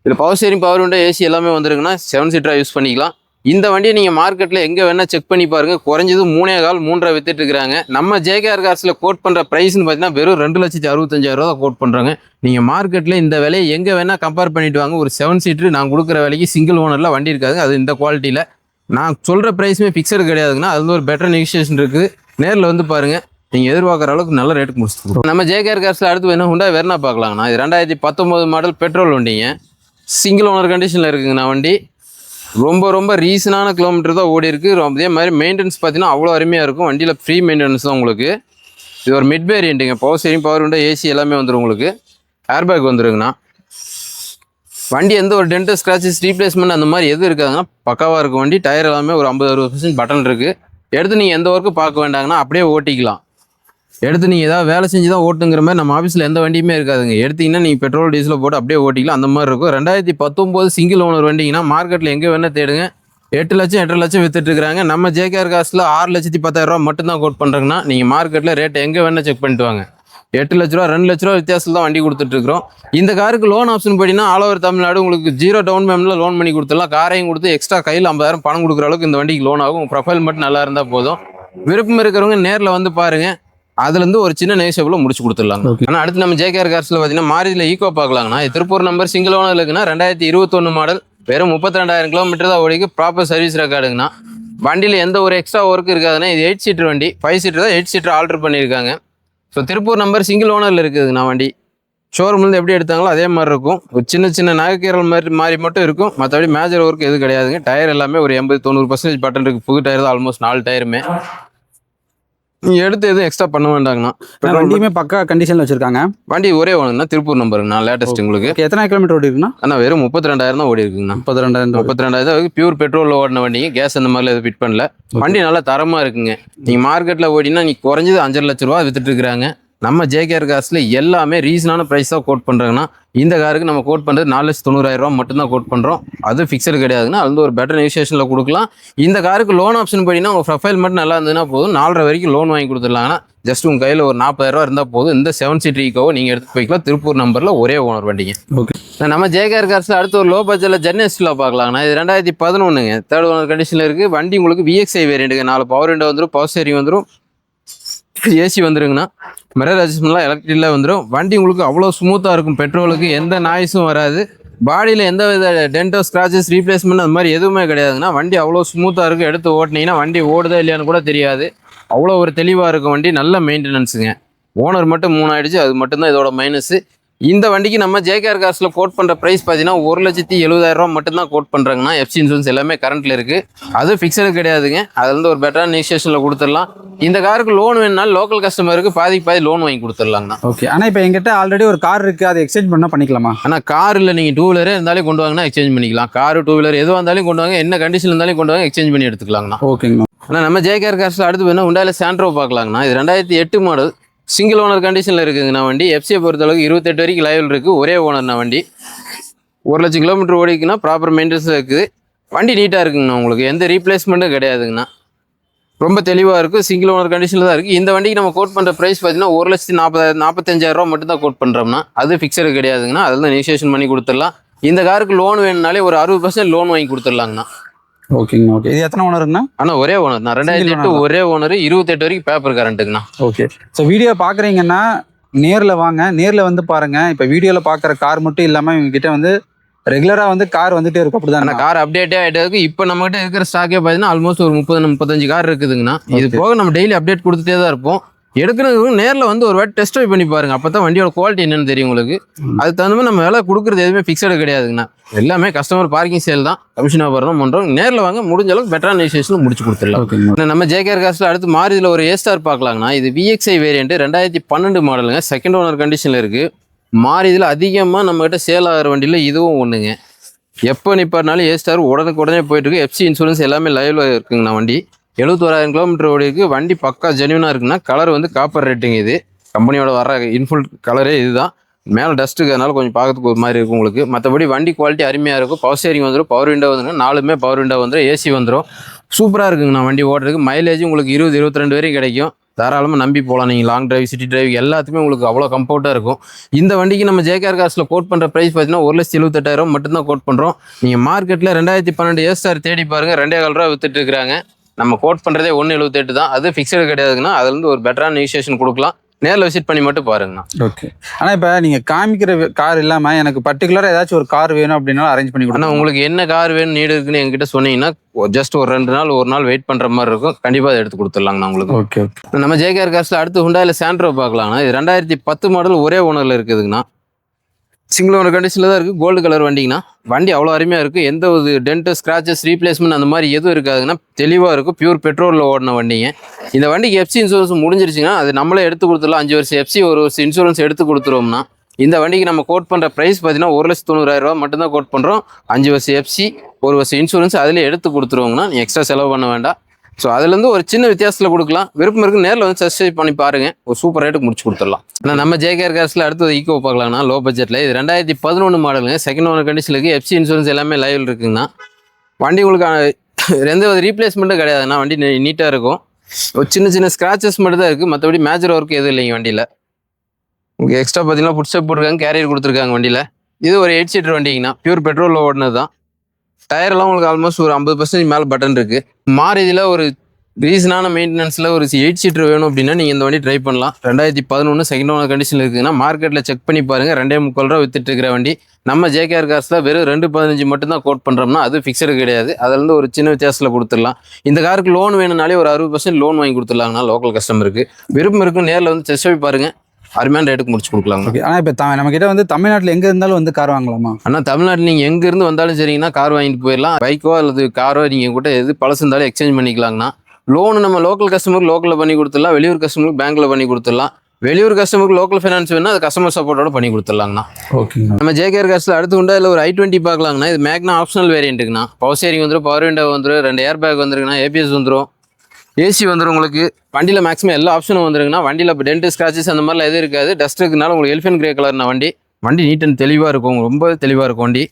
இதில் power steering power window AC எல்லாமே வந்துருங்கண்ணா. 7 சீட்டராக யூஸ் பண்ணிக்கலாம். இந்த வண்டியை நீங்கள் மார்க்கெட்டில் எங்கே வேணால் செக் பண்ணி பாருங்கள். குறைஞ்சது 3.25 வித்துட்டு இருக்கிறாங்க. நம்ம ஜேகேஆர் கார்ஸில் கோட் பண்ணுற ப்ரைஸ்னு பார்த்தீங்கன்னா வெறும் 2,65,000 ரூபா தான் கோட் பண்ணுறாங்க. நீங்கள் மார்க்கெட்டில் இந்த விலையை எங்கே வேணால் கம்பேர் பண்ணிட்டு வாங்க. ஒரு 7 சீட்ரு நான் கொடுக்குற விலைக்கு சிங்கிள் ஓனரில் வண்டி இருக்காது. அது இந்த குவாலிட்டியில் நான் சொல்கிற ப்ரைஸுமே ஃபிக்ஸடு கிடையாதுங்கன்னா அது ஒரு பெட்டர் நெகோசியேஷன் இருக்குது. நேரில் வந்து பாருங்கள். நீங்கள் எதிர்பார்க்குற அளவுக்கு நல்ல ரேட்டுக்கு முடிச்சுட்டு நம்ம ஜேகேஆர் கார்ஸில் அடுத்து வேணும் ஹுண்டாய் வெர்னா பார்க்கலாங்கண்ணா. இது 2019 மாடல் பெட்ரோல் வண்டிங்க. சிங்கிள் ஓனர் கண்டிஷனில் இருக்குங்கண்ணா வண்டி. ரொம்ப ரொம்ப ரீசனான கிலோமீட்டர் தான் ஓடி இருக்கு. அதே மாதிரி மெயின்டெனன்ஸ் பார்த்தீங்கன்னா அவ்வளோ அருமையாக இருக்கும். வண்டியில் ஃப்ரீ மெயின்டெனன்ஸ் தான் உங்களுக்கு. இது ஒரு மிட் வேரியண்ட்டுங்க. Power steering, power window, AC எல்லாமே வந்துடும் உங்களுக்கு. ஏர்பேக் வந்துருங்கண்ணா. வண்டி எந்த ஒரு டென்ட் ஸ்க்ராச்சஸ் ரீப்ளேஸ்மெண்ட் அந்த மாதிரி எதுவும் இருக்காதுங்கன்னா பக்காவாக இருக்கும் வண்டி. டயர் எல்லாமே ஒரு 50-60% பட்டன் இருக்குது. எடுத்து நீங்கள் எந்த ஒர்க்கும் பார்க்க வேண்டாங்கன்னா அப்படியே ஓட்டிக்கலாம். எடுத்து நீங்கள் ஏதாவது வேலை செஞ்சு தான் ஓட்டுங்கிற மாதிரி நம்ம ஆஃபீஸில் எந்த வண்டியுமே இருக்காதுங்க. எடுத்தீங்கன்னா நீங்கள் பெட்ரோல் டீசலில் போட்டு அப்படியே ஓட்டிக்கலாம். அந்த மாதிரி இருக்கும். 2019 சிங்கிள் ஓனர் வண்டிங்கன்னா மார்க்கெட்டில் எங்கே வேணால் தேடுங்க. 8 லட்சம் 8.5 லட்சம் வித்துட்டு இருக்காங்க. நம்ம ஜேகேஆர் காசில் 6,10,000 மட்டும்தான் கோட் பண்ணுறாங்கன்னா நீங்கள் மார்க்கெட்டில் ரேட் எங்கே வேணால் செக் பண்ணிட்டு வாங்க. 8 லட்ச ரூபா 2 லட்ச ரூபா வித்தியாசத்தில் தான் வண்டி கொடுத்துட்ருக்கோம். இந்த காருக்கு லோன் ஆப்ஷன் படினா ஆல் ஓவர் தமிழ்நாடு உங்களுக்கு 0 டவுன் பேமெண்ட்டில் லோன் பண்ணி கொடுத்துடலாம். காரையும் கொடுத்து எக்ஸ்ட்ரா கையில் 50,000 பணம் கொடுக்குற அளவுக்கு இந்த வண்டிக்கு லோன் ஆகும். ப்ரொஃபைல் மட்டும் நல்லா இருந்தால் போதும். விருப்பம் இருக்கிறவங்க நேரில் வந்து பாருங்கள். அதுலேருந்து ஒரு சின்ன நெகோஷியபிள் முடிச்சு கொடுத்துடலாம். ஆனால் அடுத்து நம்ம ஜேகேஆர் கார்ஸில் பார்த்தீங்கன்னா மாருதியில் ஈக்கோ பார்க்கலாங்கண்ணா. இது திருப்பூர் நம்பர் சிங்கிள் ஓனர் இருக்குன்னா 2021 மாடல். வெறும் 32,000 கிலோமீட்டர் தான் ஓடிக்கு. Proper service ரெக்கார்டுங்கண்ணா. வண்டியில் எந்த ஒரு எக்ஸ்ட்ரா ஒர்க் இருக்காதுன்னா இது 8 சீட்டர் வண்டி. 5 சீட்டர் தான் 8 சீட்டர் ஆல்டர் பண்ணியிருக்காங்க. ஸோ திருப்பூர் நம்பர் சிங்கிள் ஓனரில் இருக்குதுங்கண்ணா வண்டி. ஷோரூம்லேருந்து எப்படி எடுத்தாங்களோ அதே மாதிரி இருக்கும். ஒரு சின்ன சின்ன நகைக்கீரல் மாதிரி மட்டும் இருக்கும். மற்றபடி மேஜர் ஒர்க் எதுவும் கிடையாதுங்க. டயர் எல்லாமே ஒரு 80-90% பட்டன் இருக்குது. புது டயர் தான் ஆல்மோஸ்ட் 4 டயருமே. நீங்கள் எடுத்து எதுவும் எக்ஸ்ட்ரா பண்ண வேண்டாங்கண்ணா. வண்டியுமே பக்கா கண்டிஷனில் வச்சிருக்காங்க. வண்டி ஒரே ஒன்றுனா திருப்பூர் நம்பருங்கண்ணா. லேட்டஸ்ட் உங்களுக்கு. எத்தனை கிலோமீட்டர் ஓடி இருக்குண்ணா? ஆனால் வெறும் 32,000 தான் ஓடி இருக்குங்கண்ணா. 32,000 தான் பியூர் பெட்ரோலில் ஓடின வண்டிங்க. கேஸ் அந்த மாதிரிலாம் எதுவும் ஃபிட் பண்ணல. வண்டி நல்லா தரமாக இருக்குங்க. நீங்கள் மார்க்கெட்டில் ஓடினா நீங்கள் குறைஞ்சது 5.5 லட்ச ரூபா வித்துட்டு இருக்கிறாங்க. நம்ம ஜேகேஆர் காசில் எல்லாமே ரீசனான ப்ரைஸ் தான் கோட் பண்ணுறாங்கன்னா இந்த காருக்கு நம்ம கோட் பண்ணுறது 4,90,000 மட்டும்தான் கோட் பண்ணுறோம். அது ஃபிக்ஸடு கிடையாதுன்னா அது வந்து ஒரு பெட்டர் நெகோசியேஷனில் கொடுக்கலாம். இந்த காருக்கு லோன் ஆப்ஷன் படினா உங்கள் ப்ரொஃபைல் மட்டும் நல்லா இருந்ததுன்னா போதும். 4.5 வரைக்கும் லோன் வாங்கி கொடுத்துடலாங்கன்னா ஜஸ்ட் உங்கள் கையில் ஒரு 40,000 இருந்தால் போதும். இந்த 7 சீட்டர் ஈக்கோவை நீங்கள் எடுத்து போய்க்கலாம். திருப்பூர் நம்பரில் ஒரே ஓனர் வண்டிங்க. ஓகே. நம்ம ஜேகேஆர் கார்ஸில் அடுத்து ஒரு லோ பட்ஜெட்டில் ஜெர்னஸ்டில் பார்க்கலாங்கண்ணா. இது 2011ங்க. 3rd ஓனர் கண்டிஷனில் இருக்குது. வண்டி உங்களுக்கு VXI வேரியண்ட்டுங்க. 4 பவர் விண்டோ வந்துடும், பவர் ஸ்டீரிங் வந்துடும், ஏசி வந்துருங்கண்ணா. மிரர் அட்ஜஸ்ட்மெண்ட்லாம் எலக்ட்ரிக்கில் வந்துடும். வண்டி உங்களுக்கு அவ்வளோ ஸ்மூத்தாக இருக்கும். பெட்ரோலுக்கு எந்த நாய்ஸும் வராது. பாடியில் எந்த வித டென்டோ ஸ்க்ராச்சஸ் ரீப்ளேஸ்மெண்ட் அந்த மாதிரி எதுவுமே கிடையாதுங்கண்ணா. வண்டி அவ்வளோ ஸ்மூத்தாக இருக்கும். எடுத்து ஓட்டினீங்கன்னா வண்டி ஓடுதா இல்லையான்னு கூட தெரியாது. அவ்வளோ ஒரு தெளிவாக இருக்கும் வண்டி. நல்ல மெயின்டெனன்ஸுங்க. ஓனர் மட்டும் 3 ஆயிடுச்சு. அது மட்டும்தான் இதோட மைனஸு. இந்த வண்டிக்கு நம்ம ஜேகேஆர் கார்ஸில் கோட் பண்ணுற ப்ரைஸ் பார்த்தீங்கன்னா 1,70,000 மட்டும்தான் கோட் பண்ணுறாங்கன்னா. எஃப்சி இன்சூரன்ஸ் எல்லாமே கரண்ட்டில் இருக்குது. அது ஃபிக்ஸடு கிடையாதுங்க. அது வந்து ஒரு பெட்டரான நெகோசியேஷனில் கொடுத்துடலாம். இந்த காருக்கு லோன் வேணுனாலும் லோக்கல் கஸ்டமருக்கு பாதி லோன் வாங்கி கொடுத்துடலாங்கண்ணா. ஓகே. ஆனால் இப்போ எங்கிட்ட ஆல்ரெடி ஒரு கார் இருக்குது, அதை எக்ஸ்சேஞ்ச் பண்ணால் பண்ணிக்கலாமா? ஆனால் கார் இல்லை, நீங்கள் 2 வீலரே இருந்தாலும் கொண்டு வாங்கினா எக்ஸ்சேஞ்ச் பண்ணிக்கலாம். காரு 2 வீலர் எதுவாக இருந்தாலும் கொண்டு வாங்க. என்ன கண்டிஷன் இருந்தாலும் கொண்டு வாங்க, எக்ஸ்சேஞ்ச் பண்ணி எடுத்துக்கலாங்கண்ணா. ஓகேங்கண்ணா. ஆனால் நம்ம ஜேகேஆர் கார்ஸில் அடுத்து வேணால் உண்டாயில சாண்ட்ரோ பார்க்கலாங்கண்ணா. இது 2008 மாடல். சிங்கிள் ஓனர் கண்டிஷனில் இருக்குதுங்கண்ணா வண்டி. எஃப்சியை பொறுத்தளவுக்கு 28 வரைக்கும் லைவில் இருக்குது. ஒரே ஓனர்ண்ணா வண்டி. 1 லட்சம் கிலோமீட்டர் ஓடிக்குன்னா ப்ராப்பர் மெயின்டெனன்ஸ் இருக்குது. வண்டி நீட்டாக இருக்குங்கண்ணா. உங்களுக்கு எந்த ரீப்ளேஸ்மெண்ட்டும் கிடையாதுங்கண்ணா. ரொம்ப தெளிவாக இருக்கும். சிங்கிள் ஓனர் கண்டிஷனில் தான் இருக்குது. இந்த வண்டிக்கு நம்ம கோட் பண்ணுற ப்ரைஸ் பார்த்தீங்கன்னா 1,45,000 மட்டும் தான் கோட் பண்ணுறோம்னா. அது ஃபிக்ஸடு கிடையாதுங்கண்ணா. அதில் தான் நெகோசியேஷன் பண்ணி கொடுத்துடலாம். இந்த காருக்கு லோன் வேணுனாலே ஒரு 60% லோன் வாங்கி கொடுத்துடலாங்கண்ணா. ஓகேங்கண்ணா. ஓகே. இது எத்தனை ஓனருங்கண்ணா? ஆனால் ஒரே ஓனர் தான். 2008 ஒரே ஓனர். 28 வரைக்கும் பேப்பர் கரண்ட்டுங்கண்ணா. ஓகே. ஸோ வீடியோ பார்க்குறீங்கன்னா நேரில் வாங்க. நேரில் வந்து பாருங்கள். இப்போ வீடியோவில் பார்க்குற கார் மட்டும் இல்லாமல் இவங்ககிட்ட வந்து ரெகுலராக வந்து கார் வந்துட்டே இருக்கும். அப்படி தான் கார் அப்டேட்டே ஆகிட்டே இருக்கு. இப்போ நம்மகிட்ட இருக்கிற ஸ்டாக்கே பார்த்தீங்கன்னா ஆல்மோஸ்ட் ஒரு 30-35 கார் இருக்குதுங்கண்ணா. இது போக நம்ம டெய்லி அப்டேட் கொடுத்துட்டே தான் இருப்போம். எடுக்கிறதுக்கு நேரில் வந்து ஒரு வாட்டி டெஸ்ட் ட்ரைவ் பண்ணி பாருங்க. அப்போ தான் வண்டியோட குவாலிட்டி என்னன்னு தெரியும் உங்களுக்கு. அதுக்கு தகுந்த மாதிரி நம்ம விலை கொடுக்குறது எதுவுமே ஃபிக்ஸடு கிடையாதுங்கண்ணா. எல்லாமே கஸ்டமர் பார்க்கிங் சேல் தான். கமிஷன் வியாபாரம் பண்ணுறோம். நேரில் வாங்க. முடிஞ்ச அளவுக்கு பெட்டரான நெகோசியேஷன் முடிச்சு கொடுத்துடலாம். நம்ம ஜேகேஆர் கார்ஸில் அடுத்து மாருதியில் ஒரு A-Star பார்க்கலாங்கண்ணா. இது VXI வேரியண்ட் 2012 மாடலுங்க. 2nd ஓனர் கண்டிஷனில் இருக்குது. மாருதியில் அதிகமாக நம்மகிட்ட சேல் ஆகிற வண்டியில் இதுவும் ஒன்றுங்க. எப்போ நிப்பாட்டினாலும் A-Star உடனே போயிட்டு இருக்கு. எஃப்சி இன்சூரன்ஸ் எல்லாமே லைவ்ல இருக்குங்கண்ணா. வண்டி 71,000 கிலோமீட்டர் ஓடி இருக்குது. வண்டி பக்கா ஜென்யூனாக இருக்குன்னா. கலர் வந்து காப்பர் ரேட்டிங். இது கம்பெனியோட வர இன்ஃபுல் கலரே இதுதான். மேலே டஸ்ட்டுக்கு அதனால கொஞ்சம் பார்க்கறதுக்கு ஒரு மாதிரி இருக்கும் உங்களுக்கு. மற்றபடி வண்டி குவாலிட்டி அருமையாக இருக்கும். பவர் ஸ்டீரிங் வந்துடும், பவர் விண்டோ வந்துடும், 4மே பவர் விண்டோ வந்துடும், ஏசி வந்துடும். சூப்பராக இருக்குங்கண்ணா வண்டி ஓட்டுறதுக்கு. மைலேஜ் உங்களுக்கு 20-22 வரைக்கும் கிடைக்கும். தாராளமாக நம்பி போகலாம். நீங்கள் லாங் டிரைவ், சிட்டி டிரைவ் எல்லாத்துக்குமே உங்களுக்கு அவ்வளோ கம்ஃபர்ட்டாக இருக்கும். இந்த வண்டிக்கு நம்ம ஜேகேஆர் கார்ஸில் கோட் பண்ணுற ப்ரைஸ் பார்த்தீங்கன்னா 1,78,000 மட்டும்தான் கோட் பண்ணுறோம். நீங்கள் மார்க்கெட்டில் 2012 A-Star தேடி பாருங்கள். 2,4 ரூபா வித்துட்டு இருக்கிறாங்க. நம்ம கோட் பண்ணுறதே 1,78 தான். அது ஃபிக்ஸடு கிடையாதுங்கன்னா. அதுலேருந்து ஒரு பெட்டரான நெகோசியேஷன் கொடுக்கலாம். நேரில் விசிட் பண்ணி மட்டும் பாருங்கண்ணா. ஓகே. ஆனால் இப்போ நீங்கள் காமிக்கிற கார் இல்லாமல் எனக்கு பர்டிகுலராக ஏதாச்சும் ஒரு கார் வேணும் அப்படின்னாலும் அரேஞ்ச் பண்ணி கொடுங்க. ஆனால் உங்களுக்கு என்ன கார் வேணும் நீடு இருக்குன்னு என்கிட்ட சொன்னீங்கன்னா ஜஸ்ட் ஒரு 2 நாள் 1 நாள் வெயிட் பண்ணுற மாதிரி இருக்கும். கண்டிப்பாக அதை எடுத்து கொடுத்துடலாங்கண்ணா உங்களுக்கு. ஓகே. நம்ம ஜேகேஆர் கார்ஸில் அடுத்து ஹுண்டாயில் சாண்ட்ரோ பார்க்கலாங்கண்ணா. இது 2010 மாடல் ஒரே ஓனரில் இருக்குதுங்கண்ணா. சிங்கிள் ஓனர் கண்டிஷனில் தான் இருக்குது. கோல்டு கலர் வண்டிங்கண்ணா. வண்டி அவ்வளோ அருமையாக இருக்குது. எந்த ஒரு டென்ட்டு ஸ்க்ராச்சஸ் ரீப்ளேஸ்மெண்ட் அந்த மாதிரி எதுவும் இருக்காதுங்கன்னா தெளிவாக இருக்கும். பியூர் பெட்ரோலில் ஓடின வண்டிங்க. இந்த வண்டிக்கு எஃப்சி இன்சூரன்ஸ் முடிஞ்சிருச்சுன்னா அது நம்மளே எடுத்து கொடுத்துடலாம். 5 வருஷம் எஃப்சி 1 வருஷம் இன்சூரன்ஸ் எடுத்து கொடுத்துருவோம்னா இந்த வண்டிக்கு நம்ம கோட் பண்ணுற ப்ரைஸ் பார்த்தீங்கன்னா 1,90,000 மட்டும்தான் கோட் பண்ணுறோம். 5 வருஷம் எஃப்சி 1 வருஷம் இன்சூரன்ஸ் அதிலே எடுத்து கொடுத்துருவோங்கண்ணா. நீ எக்ஸ்ட்ரா செலவு பண்ண வேண்டாம். ஸோ அதுலேருந்து ஒரு சின்ன வித்தியாசத்தில் கொடுக்கலாம். விருப்பம் இருக்குது நேரில் வந்து சப்ஸ்கிரைப் பண்ணி பாருங்கள். ஒரு சூப்பர் ரேட்டுக்கு முடிச்சு கொடுத்துடலாம். ஆனால் நம்ம ஜேகேஆர் கார்ஸில் அடுத்தது ஈக்கோ பார்க்கலாம்னா லோ பட்ஜெட்டில் இது 2011 மாடலுங்க. செகண்ட் ஓனர் கண்டிஷனுக்கு எஃப்சி இன்சூரன்ஸ் எல்லாமே லைவில் இருக்குங்கண்ணா. வண்டி உங்களுக்கு எந்த ஒரு ரீப்ளேஸ்மெண்ட்டும் கிடையாதுண்ணா. வண்டி நீட்டாக இருக்கும். ஒரு சின்ன சின்ன ஸ்க்ராச்சஸ் மட்டும் தான் இருக்குது. மற்றபடி மேஜர் ஒர்க் எதுவும் இல்லைங்க வண்டியில். உங்களுக்கு எக்ஸ்ட்ரா பார்த்தீங்கன்னா புட்ஸ்டெப் போட்டிருக்காங்க, கேரியர் கொடுத்துருக்காங்க வண்டியில். இது ஒரு 8 சீட்டர் வண்டிங்கண்ணா. பியூர் பெட்ரோலில் ஓடினது தான். டயர்லாம் உங்களுக்கு ஆல்மோஸ்ட் ஒரு 50% மேலே பட்டன் இருக்குது. மாருதியில் ஒரு ரீசனான மெயின்டெனன்ஸில் ஒரு 8 சீட்டர் வேணும் அப்படின்னா நீங்கள் இந்த வண்டி ட்ரை பண்ணலாம். 2011 செகண்ட் ஓனர் கண்டிஷனில் இருக்குதுன்னா மார்க்கெட்டில் செக் பண்ணி பாருங்கள். 2,300,000 வித்துட்டு இருக்கிற வண்டி. நம்ம ஜேகேஆர் கார்ஸில் வெறும் 2,15 மட்டும் தான் கோட் பண்ணுறோம்னா அது ஃபிக்ஸடு கிடையாது. அதுலேருந்து ஒரு சின்ன வித்தியாசத்தில் கொடுத்துடலாம். இந்த காருக்கு லோன் வேணும்னாலே ஒரு 60% லோன் வாங்கி கொடுத்துடலாங்கண்ணா லோக்கல் கஸ்டமருக்கு. விருப்பம் இருக்கும் நேரில் வந்து செக் பண்ணி பாருங்கள். அருமையான ரேட்டுக்கு முடிச்சு கொடுக்கலாங்க. ஓகே. ஆனால் இப்போ நம்ம கிட்ட வந்து தமிழ்நாட்டில் எங்கே இருந்தாலும் வந்து கார் வாங்கலாமா? ஆனால் தமிழ்நாட்டில் நீங்கள் எங்கேருந்து வந்தாலும் சரிங்கன்னா கார் வாங்கிட்டு போயிடலாம். பைக்கோ அல்லது காரோ நீங்கள் கூட எது பழசு இருந்தாலும் எக்ஸ்சேஞ்ச் பண்ணிக்கலாங்கண்ணா. லோனு நம்ம லோக்கல் கஸ்டமருக்கு லோக்கலில் பண்ணி கொடுத்துடலாம். வெளியூர் கஸ்டமருக்கு பேங்க்கில் பண்ணி கொடுத்துடலாம். வெளியூர் கஸ்டமருக்கு லோக்கல் ஃபைனான்ஸ் வேணும்னா அது கஸ்டமர் சப்போர்ட்டோட பண்ணி கொடுத்துடலாங்கண்ணா. ஓகேங்க. நம்ம ஜேகேஆர் கார்ஸில் அடுத்து உண்டா இல்லை ஒரு i20 பார்க்கலாங்கண்ணா. இது மேக்னா ஆப்ஷனல் வேரியண்ட்டுங்கண்ணா. பவர் ஸ்டீரிங் வந்துடும், பவர் விண்டோ வந்துடும், 2 ஏர் பேக் வந்துருக்குண்ணா, ஏபிஎஸ் வந்துடும், ஏசி வந்துடும். உங்களுக்கு வண்டியில் மேக்ஸிமம் எல்லா ஆப்ஷனும் வந்துருக்குண்ணா. வண்டியில் இப்போ டென்ட் ஸ்க்ராச்சஸ் அந்த மாதிரிலாம் எதுவும் இருக்காது. டஸ்ட் இருக்குனால உங்களுக்கு எலிஃபென்ட் கிரே கலர்னா வண்டி நீட் அண்ட் தெளிவாக இருக்கும். ரொம்ப தெளிவாக இருக்கும் வண்டி.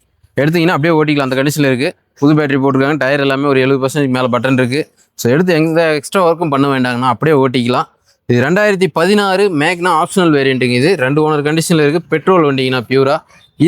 எடுத்திங்கன்னா அப்படியே ஓட்டிக்கலாம். அந்த கண்டிஷனில் இருக்குது. புது பேட்டரி போட்டிருக்காங்க. டயர் எல்லாமே ஒரு 70% மேலே பட்டன் இருக்குது. ஸோ எடுத்து எந்த எக்ஸ்ட்ரா ஒர்க்கும் பண்ண வேண்டாங்கண்ணா. அப்படியே ஓட்டிக்கலாம். இது 2016 மேக்னா ஆப்ஷனல் வேரியண்ட்டுங்க. இது 2 ஓனர் கண்டிஷனில் இருக்குது. பெட்ரோல் வண்டிங்கண்ணா பியூரா.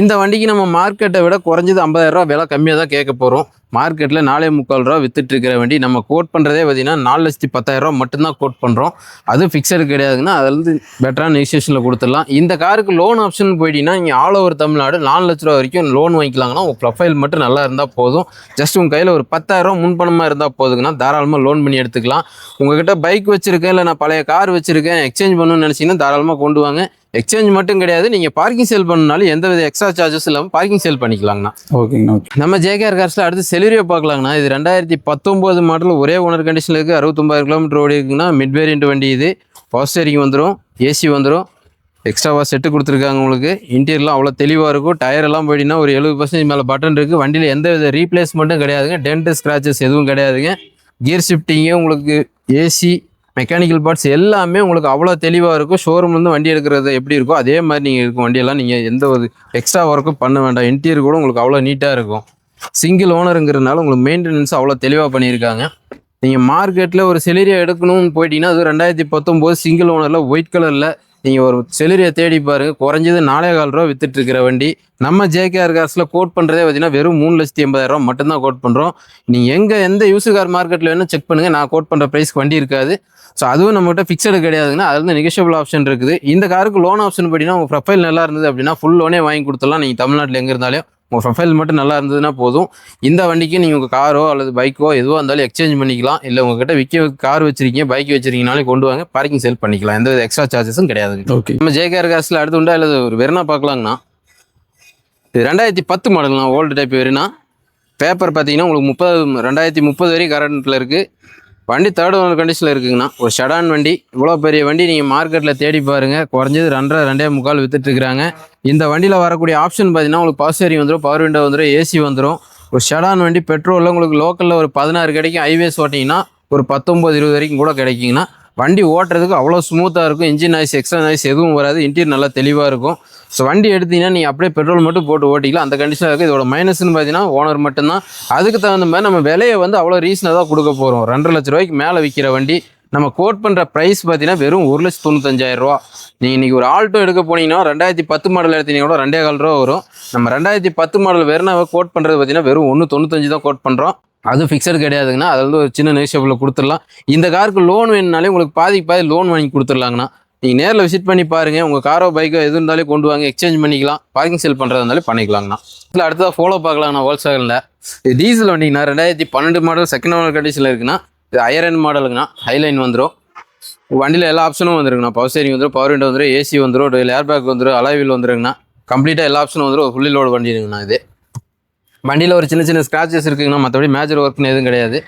இந்த வண்டிக்கு நம்ம மார்க்கெட்டை விட குறைஞ்சது 50,000 விலை கம்மியாக தான் கேட்க போகிறோம். மார்க்கெட்டில் 4,300,000 வித்துட்டு இருக்கிற வண்டி நம்ம கோட் பண்ணுறதே பார்த்தீங்கன்னா 4,10,000 மட்டும்தான் கோட் பண்ணுறோம். அது ஃபிக்ஸடு கிடையாதுங்கன்னா அதிலிருந்து பெட்டரான நெகோசியேஷனில் கொடுத்துடலாம். இந்த காருக்கு லோன் ஆப்ஷன் போயிட்டீங்கன்னா நீங்கள் ஆல் ஓவர் தமிழ்நாடு 4 லட்ச ரூபா வரைக்கும் லோன் வாங்கிக்கலாங்கன்னா உங்கள் ப்ரொஃபைல் மட்டும் நல்லா இருந்தால் போதும். ஜஸ்ட் உங்கள் கையில் ஒரு 10,000 முன்பணமாக இருந்தால் போதுங்கன்னா தாராளமாக லோன் பண்ணி எடுத்துக்கலாம். உங்கள்கிட்ட பைக் வச்சுருக்கேன் இல்லை நான் பழைய கார் வச்சுருக்கேன் எக்ஸ்சேஞ்ச் பண்ணணும்னு நினச்சிங்கன்னா தாராளமாக கொண்டு வாங்க. எக்ஸ்சேஞ்ச் மட்டும் கிடையாது, நீங்கள் பார்க்கிங் சேல் பண்ணனாலும் எந்த வித எக்ஸ்ட்ரா சார்ஜஸ் இல்லாமல் பார்க்கிங் சேல் பண்ணிக்கலாங்கண்ணா. ஓகேங்கண்ணா. ஓகே. நம்ம ஜேகேஆர் கார்ஸில் அடுத்து செலிரியோ பார்க்கலாங்கண்ணா. இது 2019 மாடல் ஒரே ஓனர் கண்டிஷனில் இருக்குது. 69,000 கிலோமீட்டர் ஓடி இருக்குங்கன்னா மிட் வேரியண்ட் வண்டி. இது பவர் ஸ்டீரிங் வந்துடும், ஏசி வந்துடும், எக்ஸ்ட்ராவாக செட்டு கொடுத்துருக்காங்க. உங்களுக்கு இன்டீரியர்லாம் அவ்வளோ தெளிவாக இருக்கும். டயர் எல்லாம் போயிட்டீங்கன்னா ஒரு 70% மேலே பட்டன் இருக்குது. வண்டியில் எந்த வித ரீப்ளேஸ்மெண்ட்டும் கிடையாதுங்க. டென்ட் ஸ்க்ராச்சஸ் எதுவும் கிடையாதுங்க. கியர் ஷிஃப்டிங்கு உங்களுக்கு ஏசி மெக்கானிக்கல் பார்ட்ஸ் எல்லாமே உங்களுக்கு அவ்வளோ தெளிவாக இருக்கும். ஷோரூம்லேருந்து வண்டி எடுக்கிறது எப்படி இருக்கோ அதே மாதிரி நீங்கள் இருக்கும். வண்டியெல்லாம் நீங்கள் எந்த ஒரு எக்ஸ்ட்ரா ஒர்க்கும் பண்ண வேண்டாம். இன்டீரியர் கூட உங்களுக்கு அவ்வளோ நீட்டாக இருக்கும். சிங்கிள் ஓனருங்கிறதுனால உங்களுக்கு மெயின்டெனன்ஸ் அவ்வளோ தெளிவாக பண்ணியிருக்காங்க. நீங்கள் மார்க்கெட்டில் ஒரு செலிரியா எடுக்கணும்னு போயிட்டீங்கன்னா அது 2019 சிங்கிள் ஓனரில் ஒயிட் கலரில் நீங்கள் ஒரு செலிரியா தேடி பாருங்கள். குறைஞ்சது 4,400 ரூபா வித்துட்டு இருக்கிற வண்டி. நம்ம ஜேகேஆர் கார்ஸில் கோட் பண்ணுறதே பார்த்தீங்கன்னா வெறும் 3,80,000 மட்டும்தான் கோட் பண்ணுறோம். நீங்கள் எந்த யூசர் கார் மார்க்கெட்டில் வேணும் செக் பண்ணுங்கள். நான் கோட் பண்ணுற ப்ரைஸ்க்கு வண்டி இருக்காது. ஸோ அதுவும் நம்மகிட்ட ஃபிக்ஸடு கிடையாதுங்கன்னா அது வந்து நெகோஷியபிள் ஆப்ஷன் இருக்குது. இந்த காருக்கு லோன் ஆப்ஷன் போட்டிங்கன்னா உங்கள் ப்ரொஃபைல் நல்லா இருந்தது அப்படின்னா ஃபுல் லோனே வாங்கி கொடுத்துடலாம். நீங்கள் தமிழ்நாட்டில் எங்கே இருந்தாலும் உங்கள் ப்ரொஃபைல் மட்டும் நல்லா இருந்ததுன்னா போதும். இந்த வண்டிக்கு நீங்கள் உங்கள் காரோ அல்லது பைக்கோ எதுவாக இருந்தாலும் எக்ஸ்சேஞ்ச் பண்ணிக்கலாம். இல்லை உங்ககிட்ட விற்க கார் வச்சிருக்கீங்க பைக் வச்சிருக்கீங்கனாலே கொண்டு வாங்க, பார்க்கிங் சேல் பண்ணிக்கலாம். எந்த எக்ஸ்ட்ரா சார்ஜஸும் கிடையாதுங்க. ஓகே. நம்ம ஜேகேஆர் கார்ஸில் அடுத்து உண்டா இல்லை ஒரு வெறுனா பார்க்கலாங்கண்ணா. இது 2010 மாடல்ண்ணா. Old type Verna. பேப்பர் பார்த்தீங்கன்னா உங்களுக்கு 2030 வரைக்கும் கரண்ட்டில் இருக்குது. வண்டி தேர்ட் ஓனர் கண்டிஷனில் இருக்குங்கண்ணா. ஒரு ஷடான் வண்டி. இவ்வளோ பெரிய வண்டி நீங்கள் மார்க்கெட்டில் தேடி பாருங்கள். குறைஞ்சது 2,500 வித்துட்ருக்குறாங்க. இந்த வண்டியில் வரக்கூடிய ஆப்ஷன் பார்த்தீங்கன்னா உங்களுக்கு பவர் ஸ்டீரிங் வந்துடும், பவர் விண்டோ வந்துடும், ஏசி வந்துடும். ஒரு ஷடான் வண்டி பெட்ரோலில் உங்களுக்கு லோக்கலில் ஒரு 16 கிடைக்கும். ஹைவேஸ் ஓட்டிங்கன்னா ஒரு 19-20 வரைக்கும் கூட கிடைக்குங்கண்ணா. வண்டி ஓட்டுறதுக்கு அவ்வளோ ஸ்மூத்தாக இருக்கும். இன்ஜின் நாய்ஸ் எக்ஸ்ட்ரா நாய்ஸ் எதுவும் வராது. இன்டீரியர் நல்லா தெளிவாக இருக்கும். ஸோ வண்டி எடுத்தீங்கன்னா நீங்கள் அப்படியே பெட்ரோல் மட்டும் போட்டு ஓட்டிக்கலாம். அந்த கண்டிஷனில் இருக்குது. இதோட மைனஸ்ன்னு பார்த்தீங்கன்னா ஓனர் மட்டும்தான். அதுக்கு தகுந்த மாதிரி நம்ம விலையை வந்து அவ்வளோ ரீசனாக தான் கொடுக்க போகிறோம். 2,50,000 ரூபாய்க்கு மேலே விற்கிற வண்டி. நம்ம கோட் பண்ணுற ப்ரைஸ் பார்த்தீங்கன்னா வெறும் 1,95,000 ரூபா. நீங்கள் இன்றைக்கி ஒரு ஆல்டோ எடுக்க போனீங்கன்னா 2010 மாடல் எடுத்தீங்கன்னா கூட 2,15 ரூபா வரும். நம்ம 2010 மாடல் வெறும் கோட் பண்ணுறது பார்த்தீங்கன்னா வெறும் 1,95 தான் கோட் பண்ணுறோம். அது ஃபிக்ஸடு கிடையாதுங்கண்ணா. அதில் வந்து ஒரு சின்ன நெகோஷியபிள் கொடுத்துடலாம். இந்த காருக்கு லோன் வேணுனாலே உங்களுக்கு பாதி லோன் வாங்கி கொடுத்துடலாங்கண்ணா. நீங்கள் நேரில் விசிட் பண்ணி பாருங்கள். உங்கள் காரோ பைக்கோ எது இருந்தாலும் கொண்டு வாங்க, எக்ஸ்சேஞ்ச் பண்ணிக்கலாம். பார்க்கிங் சேல் பண்ணுறதா இருந்தாலும் பண்ணிக்கலாங்கண்ணா. இதில் அடுத்ததாக ஃபாலோ பார்க்கலாங்கண்ணா. ஹோல்சேலில் இது டீசல் வண்டிங்கண்ணா. 2012 மாடல் செகண்ட் ஓனர் கண்டிஷனில் இருக்குண்ணா. இது ஹையர் எண்ட் மாடலுங்கண்ணா. ஹைலைன் வந்துடும். வண்டியில் எல்லா ஆப்ஷனும் வந்துருங்கண்ணா. பவர் ஸ்டீரிங் வந்துடும், பவர் விண்டோ வந்துடும், ஏசி வந்துடும், ஏர் பேக் வந்துடும், அலாய் வீல் வந்துருங்கண்ணா. கம்ப்ளீட்டாக எல்லா ஆப்ஷனும் வந்துடும். ஒரு ஃபுல்லி லோடு வண்டி இருக்குங்கண்ணா இது. வண்டியில் ஒரு சின்ன சின்ன ஸ்க்ராச்சஸ் இருக்குங்கண்ணா, மற்றபடி மேஜர் ஒர்க்னு எதுவும் கிடையாது.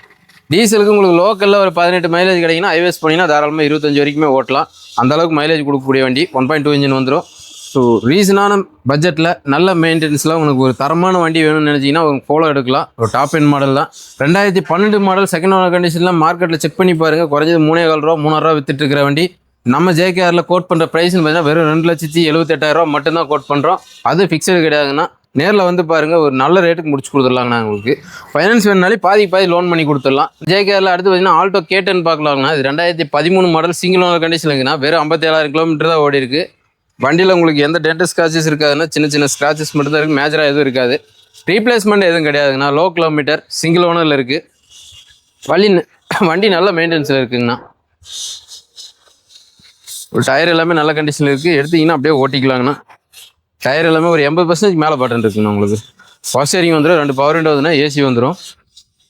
டீசலுக்கு உங்களுக்கு லோக்கலில் ஒரு 18 மைலேஜ் கிடைக்குன்னா, ஹைவேஸ் போனீங்கன்னா தாராளமாக 25 வரைக்குமே ஓட்டலாம். அந்தளவுக்கு மைலேஜ் கொடுக்கக்கூடிய வண்டி. 1.2 இன்ஜின் வந்துடும். ஸோ ரீசனான பட்ஜெட்டில் நல்ல மெயின்டெனன்ஸில் உங்களுக்கு ஒரு தரமான வண்டி வேணும்னு நினச்சிங்கன்னா ஒரு போலோ எடுக்கலாம். ஒரு டாப் எண்ட் மாடல் தான். 2012 மாடல் செகண்ட் ஓனர் கண்டிஷனில் மார்க்கெட்டில் செக் பண்ணி பாருங்கள். குறைஞ்சது 3,400 ரூபா 3,000 ரூபா வித்துட்டு இருக்கிற வண்டி. நம்ம ஜேகேஆரில் கோட் பண்ணுற ப்ரைஸ்னு பார்த்தீங்கன்னா வெறும் 2,78,000 ரூபா மட்டும்தான் கோட் பண்ணுறோம். அது ஃபிக்ஸடு கிடையாதுன்னா நேரில் வந்து பாருங்கள், ஒரு நல்ல ரேட்டுக்கு முடிச்சு கொடுத்துடலாங்கண்ணா. உங்களுக்கு ஃபைனான்ஸ் வேணுனாலே பாதி லோன் பண்ணி கொடுத்துடலாம். ஜேகேஆரில் அடுத்து பார்த்தீங்கன்னா ஆல்டோ K10 பார்க்கலாங்கண்ணா. இது 2013 மாடல் சிங்கிள் ஓனர் கண்டிஷன் இருக்குன்னா வெறும் 57,000 கிலோமீட்டர் தான் ஓடி இருக்குது. வண்டியில் உங்களுக்கு எந்த டென்ட் ஸ்க்ராச்சஸ் இருக்காதுன்னா, சின்ன சின்ன ஸ்க்ராச்சஸ் மட்டும் தான் இருக்குது. மேஜராக எதுவும் இருக்காது. ரீப்ளேஸ்மெண்ட் எதுவும் கிடையாதுங்கண்ணா. லோ கிலோமீட்டர் சிங்கிள் ஓனரில் இருக்குது. வண்டி நல்ல மெயின்டெனன்ஸில் இருக்குங்கண்ணா. ஒரு டயர் எல்லாமே நல்ல கண்டிஷனில் இருக்குது. எடுத்திங்கன்னா அப்படியே ஓட்டிக்கலாங்கண்ணா. டயர் எல்லாமே ஒரு 80% மேலே பட்டன் இருக்குங்கண்ணா. உங்களுக்கு பவர் ஸ்டீரிங் வந்துடும். 2 பவர் விண்டோ வந்துன்னா ஏசி வந்துடும்.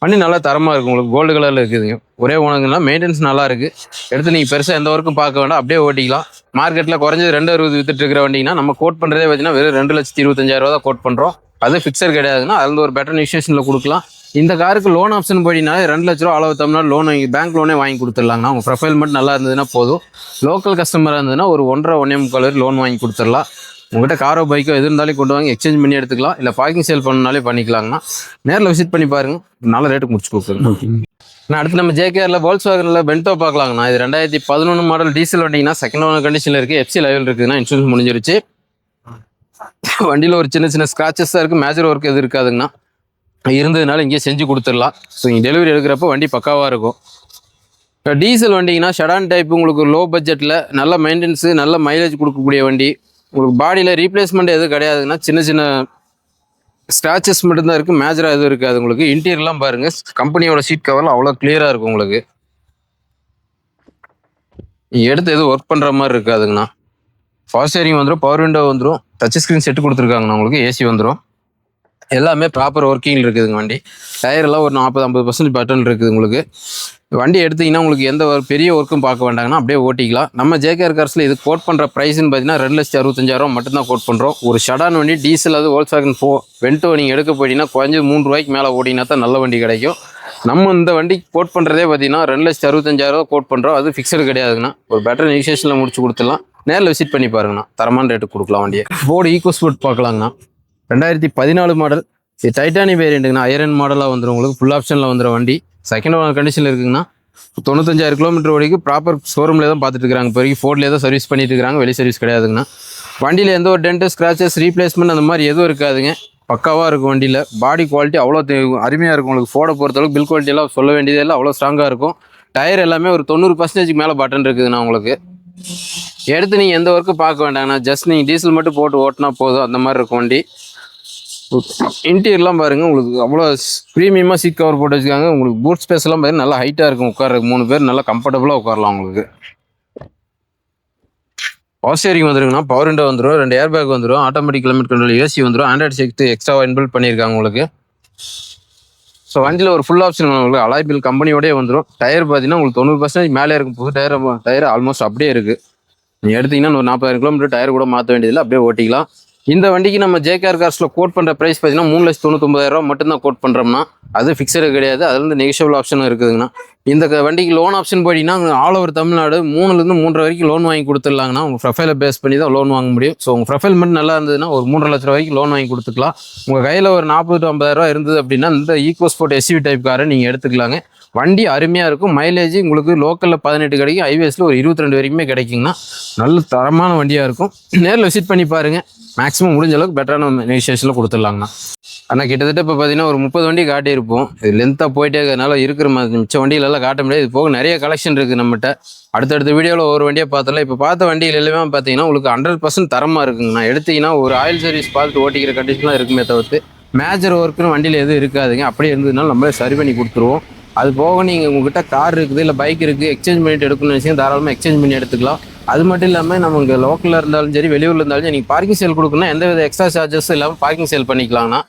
வண்டி நல்லா தரமாக இருக்கும். உங்களுக்கு கோல்டு கலரில் இருக்குதுங்க. ஒரே ஓனருங்கன்னா மெயின்டெனன்ஸ் நல்லா இருக்குது. எடுத்து நீங்கள் பெருசாக எந்த ஒர்க்கும் பார்க்க வேண்டாம், அப்படியே ஓட்டிக்கலாம். மார்க்கெட்டில் குறைஞ்சது 2,60 வித்துட்டு இருக்கிற வண்டிங்கன்னா நம்ம கோட் பண்ணுறதே பார்த்தீங்கன்னா வெறும் 2,25,000 ரூபா தான் கோட் பண்ணுறோம். அது ஃபிக்ஸர் கிடையாதுன்னா அதில் ஒரு பெட்டர் நெகோசியேஷனில் கொடுக்கலாம். இந்த காருக்கு லோன் ஆப்ஷன் போயிட்டீங்கன்னா 2 லட்ச ரூபா அளவு தமிழ்நாடு லோன் வாங்கி பேங்க் லோனே வாங்கி கொடுத்துடலாங்கண்ணா. உங்கள் ப்ரொஃபைல் மட்டும் நல்லா இருந்ததுன்னா போதும். லோக்கல் கஸ்டமராக இருந்ததுன்னா ஒரு 1.5-1.25 லோன் வாங்கி கொடுத்துடலாம். உங்கள்கிட்ட காரோ பைக்கோ எது இருந்தாலும் கொண்டு வாங்கி எக்ஸ்சேஞ்ச் பண்ணி எடுத்துக்கலாம். இல்லை பார்க்கிங் சேல் பண்ணனாலே பண்ணிக்கலாங்கண்ணா. நேரில் விசிட் பண்ணி பாருங்கள், நல்ல ரேட்டுக்கு முடிச்சு கொடுக்குறேன். நான் அடுத்து நம்ம ஜேகேஆரில் Volkswagenல பென்டோ பார்க்கலாங்கண்ணா. இது 2011 மாடல் டீசல் வண்டிங்கன்னா செகண்ட் ஓனர் கண்டிஷனில் இருக்குது. எஃப்சி லெவல் இருக்குதுன்னா இன்சூரன்ஸ் முடிஞ்சிருச்சு. வண்டியில் ஒரு சின்ன சின்ன ஸ்க்ராச்சஸ் தான் இருக்குது. மேஜர் ஒர்க் எது இருக்காதுங்கண்ணா. இருந்ததுனால இங்கேயே செஞ்சு கொடுத்துடலாம். ஸோ இங்கே டெலிவரி எடுக்கிறப்போ வண்டி பக்காவாக இருக்கும். இப்போ டீசல் வண்டிங்கன்னா ஷடான் டைப், உங்களுக்கு லோ பட்ஜெட்டில் நல்ல மெயின்டெனன்ஸு நல்ல மைலேஜ் கொடுக்கக்கூடிய வண்டி. உங்களுக்கு பாடியில் ரீப்ளேஸ்மெண்ட் எதுவும் கிடையாதுங்கன்னா, சின்ன சின்ன ஸ்க்ராச்சஸ் மட்டும்தான் இருக்குது. மேஜராக எதுவும் இருக்காது. உங்களுக்கு இன்டீரியர்லாம் பாருங்கள், கம்பெனியோட சீட் கவர்லாம் அவ்வளோ கிளியராக இருக்கும். உங்களுக்கு எடுத்து எதுவும் ஒர்க் பண்ணுற மாதிரி இருக்காதுங்கண்ணா. பவர் ஸ்டீரிங் வந்துடும், பவர் விண்டோ வந்துடும், டச் ஸ்க்ரீன் செட்டு கொடுத்துருக்காங்கண்ணா. உங்களுக்கு ஏசி வந்துடும். எல்லாமே ப்ராப்பர் ஒர்க்கிங் இருக்குதுங்க. வண்டி டயர் எல்லாம் ஒரு 40-50% பட்டன் இருக்குது. உங்களுக்கு வண்டி எடுத்திங்கன்னா உங்களுக்கு எந்த ஒரு பெரிய ஒர்க்கும் பார்க்க வேண்டாங்கன்னா அப்படியே ஓட்டிக்கலாம். நம்ம ஜேகேஆர் கார்ஸில் இது கோட் பண்ணுற ப்ரைஸ்ன்னு பார்த்தீங்கன்னா 2,65,000 ரூபா மட்டும்தான் கோட் பண்ணுறோம். ஒரு ஷடான் வண்டி டீசல் அது Volkswagen வென்டோ நீங்கள் எடுக்க போயிட்டீங்கன்னா குறைஞ்சது 3 ரூபாய்க்கு மேலே ஓட்டினா தான் நல்ல வண்டி கிடைக்கும். நம்ம இந்த வண்டி கோட் பண்ணுறதே பார்த்தீங்கன்னா 2,65,000 ரூபா கோட் பண்ணுறோம். அது ஃபிக்ஸடு கிடையாதுங்கண்ணா. ஒரு பெட்டர் நெகோசியேஷனில் முடிச்சு கொடுத்துடலாம். நேரில் விசிட் பண்ணி பாருங்கண்ணா. தரமான ரேட்டு கொடுக்கலாம் வண்டியை. ஃபோர்டு ஈகோஸ்போர்ட் பார்க்கலாங்கண்ணா. 2014 மாடல். இது டைட்டானி வேரியண்ட்டுங்கண்ணா. ஐரன் மாடலாக வந்துடும். உங்களுக்கு ஃபுல் ஆப்ஷனில் வந்துடும் வண்டி. செகண்ட் ஓனர் கண்டிஷனில் இருக்குங்கண்ணா. 95,000 கிலோமீட்டர் வரைக்கும் ப்ராப்பர் ஷோரூமில் தான் பார்த்துட்டு இருக்காங்க. இப்போ வரைக்கும் ஃபோர்ட்லேயே தான் சர்வீஸ் பண்ணிட்டு இருக்காங்க. வெளி சர்வீஸ் கிடையாதுங்கண்ணா. வண்டியில் எந்த ஒரு டென்ட் ஸ்க்ராச்சஸ் ரீப்ளேஸ்மெண்ட் அந்த மாதிரி எதுவும் இருக்காதுங்க. பக்காவாக இருக்கும். வண்டியில் பாடி குவாலிட்டி அவ்வளோ அருமையாக இருக்கும். உங்களுக்கு ஃபோர்டை பொறுத்தளவுக்கு பில் குவாலிட்டி எல்லாம் சொல்ல வேண்டியதே இல்லை, அவ்வளோ ஸ்ட்ராங்காக இருக்கும். டயர் எல்லாமே ஒரு 90% மேலே பட்டன் இருக்குதுண்ணா. உங்களுக்கு எடுத்து நீங்கள் எந்த ஒர்க்கும் பார்க்க வேண்டாங்கண்ணா. ஜஸ்ட் நீங்கள் டீசல் மட்டும் போட்டு ஓட்டினா போதும். அந்த மாதிரி இருக்கும் வண்டி. இன்டீரியர்லாம் பாருங்கள், உங்களுக்கு அவ்வளோ ப்ரீமியமாக சீட் கவர் போட்டு வச்சுக்காங்க. உங்களுக்கு பூட் ஸ்பேஸ்லாம் பாருங்கள், நல்லா ஹைட்டாக இருக்கும். உட்கார்றதுக்கு 3 பேர் நல்லா கம்ஃபர்டபுளாக உட்காரலாம். உங்களுக்கு பவர் ஸ்டீரிங் வந்துருங்கண்ணா. பவர் விண்டோ வந்துடும், 2 ஏர் பேக் வந்துடும், ஆட்டோமேட்டிக் கிளைமேட் கண்ட்ரோல் ஏசி வந்துடும், ஆண்ட்ராய்டு செக்ட் எக்ஸ்ட்ரா இன்பில்ட் பண்ணியிருக்காங்க உங்களுக்கு. ஸோ வண்டியில் ஒரு ஃபுல் ஆப்ஷன் உங்களுக்கு அலாய் பில் கம்பெனியோடய வந்துடும். டயர் பார்த்தீங்கன்னா உங்களுக்கு 90% மேலே இருக்கும். புது டயர் ஆல்மோஸ்ட் அப்படியே இருக்குது. நீங்கள் எடுத்திங்கன்னா ஒரு 40,000 கிலோமீட்டர் டயர் கூட மாற்ற வேண்டியதில்லை, அப்படியே ஓட்டிக்கலாம். இந்த வண்டிக்கு நம்ம ஜேகேஆர் கார்ஸில் கோட் பண்ணுற ப்ரைஸ் பார்த்தீங்கன்னா 3,99,000 ரூபா மட்டும்தான் கோட் பண்ணுறோம்னா. அது ஃபிக்ஸடு கிடையாது. அதுலேருந்து நெகோஷியபிள் ஆப்ஷனும் இருக்குதுங்கண்ணா. இந்த வண்டிக்கு லோன் ஆப்ஷன் போயிட்டீங்கன்னா ஆல் ஓவர் தமிழ்நாடு 3லேருந்து 3.5 வரைக்கும் லோன் வாங்கி கொடுத்துடலாங்கண்ணா. உங்கள் ப்ரொஃபைலை பேஸ் பண்ணி தான் லோன் வாங்க முடியும். ஸோ உங்கள் ப்ரொஃபைல் மட்டும் நல்லா இருந்ததுன்னா ஒரு 3.5 லட்ச ரூபா வரைக்கும் லோன் வாங்கி கொடுத்துக்கலாம். உங்கள் கையில் ஒரு 40,000-50,000 ரூபா இருந்தது அப்படின்னா இந்த ஈகோஸ்போர்ட் எஸ்யூவி டைப் காரை நீங்கள் எடுத்துக்கலாங்க. வண்டி அருமையாக இருக்கும். மைலேஜ் உங்களுக்கு லோக்கலில் 18 கிடைக்கும், ஹைவேஸில் ஒரு 22 வரைக்குமே கிடைக்குங்கண்ணா. நல்ல தரமான வண்டியாக இருக்கும். நேரில் விசிட் பண்ணி பாருங்கள். மேக்ஸிமம் முடிஞ்ச அளவுக்கு பெட்டரான நெகோசியேஷனில் கொடுத்துடலாங்கண்ணா. ஆனால் கிட்டத்தட்ட இப்போ பார்த்தீங்கன்னா ஒரு 30 வண்டி காட்டியிருப்போம். இது லென்த்தாக போயிட்டே இருக்கிறதுனால இருக்கிற மிச்ச வண்டிகளெல்லாம் காட்ட முடியாது. இது போக நிறைய கலெக்ஷன் இருக்குது நம்மகிட்ட. அடுத்தடுத்த வீடியோவில் ஒரு வண்டியை பார்த்தலாம். இப்போ பார்த்த வண்டிகள் எல்லாமே பார்த்தீங்கன்னா உங்களுக்கு 100% தரமாக இருக்குங்கண்ணா. எடுத்திங்கன்னா ஒரு ஆயில் சர்வீஸ் பார்த்துட்டு ஓட்டிக்கிற கண்டிஷன்லாம் இருக்குமே தவிர்த்து மேஜர் ஒர்க்குன்னு வண்டியில் எதுவும் இருக்காதுங்க. அப்படியே இருந்ததுனால நம்மளே சரி பண்ணி கொடுத்துருவோம். அது போக நீங்கள் உங்கள்கிட்ட கார் இருக்குது, இல்லை பைக் இருக்குது, எக்ஸ்சேஞ்ச் பண்ணிட்டு எடுக்கணும்னு நினச்சிங்கன்னா தாராளமாக எக்ஸ்சேஞ்ச் பண்ணி எடுத்துக்கலாம். அது மட்டும் இல்லாமல் நம்ம இங்கே லோக்கலில் இருந்தாலும் சரி, வெளியூரில் இருந்தாலும் சரி, நீங்கள் பார்க்கிங் சேல் கொடுக்கணும்னா எந்த வித எக்ஸ்ட்ரா சார்ஜஸும் இல்லாமல் பார்க்கிங் சேல் பண்ணிக்கலாம்னா.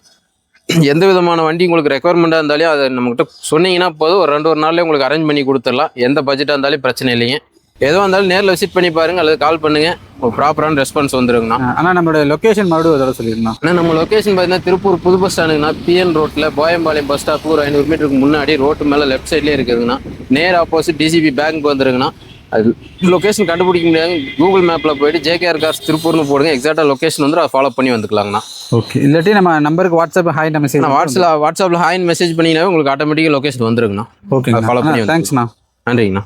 எந்த விதமான வண்டி உங்களுக்கு ரெக்குவயர்மெண்ட்டாக இருந்தாலும் அதை நம்மகிட்ட சொன்னீங்கன்னா போதும், ஒரு 2 நாள்லேயே உங்களுக்கு அரேஞ்ச் பண்ணி கொடுத்துடலாம். எந்த பட்ஜெட்டாக இருந்தாலும் பிரச்சனை இல்லைங்க. எதுவாக இருந்தாலும் நேரில் விசிட் பண்ணி பாருங்க அல்லது கால் பண்ணுங்க, ஒரு ப்ராப்பரான ரெஸ்பான்ஸ் வந்துருங்கண்ணா. ஆனால் நம்மளோட லொக்கேஷன் மறுபடியும் ஒரு தடவை சொல்லிருந்தோம். ஆனால் நம்ம லொக்கேஷன் பார்த்தீங்கன்னா திருப்பூர் புது பஸ் ஸ்டாண்டுங்கண்ணா. பிஎன் ரோட்டில் போயம்பாளையம் பஸ் ஸ்டாப் ஒரு 500 மீட்டருக்கு முன்னாடி ரோட்டு மேலே லெஃப்ட் சைட்லேயே இருக்குதுங்கண்ணா. நேர் ஆப்போசிட் டிசிபி பேங்க் வந்துருங்கண்ணா. அது லொக்கேஷன் கண்டுபிடிக்க முடியாது, கூகுள் மேப்பில் போயிட்டு ஜேகேஆர் கார்ஸ் திருப்பூர்னு போடுங்க, எக்ஸாக்டாக லொக்கேஷன் வந்து அதை ஃபாலோ பண்ணி வந்துக்கலாங்கண்ணா. ஓகே, இல்லாட்டி நம்ம நம்பருக்கு வாட்ஸ்அப் ஹாய் நம்ம மெசேஜ் வாட்ஸ்அப்பில் ஹாய்னு மெசேஜ் பண்ணிங்கனாவே உங்களுக்கு ஆட்டோமேட்டிக்காக லொக்கேஷன் வந்துருங்கண்ணா. ஓகே, ஃபாலோ பண்ணி தேங்க்ஸ்ண்ணா. நன்றிங்கண்ணா.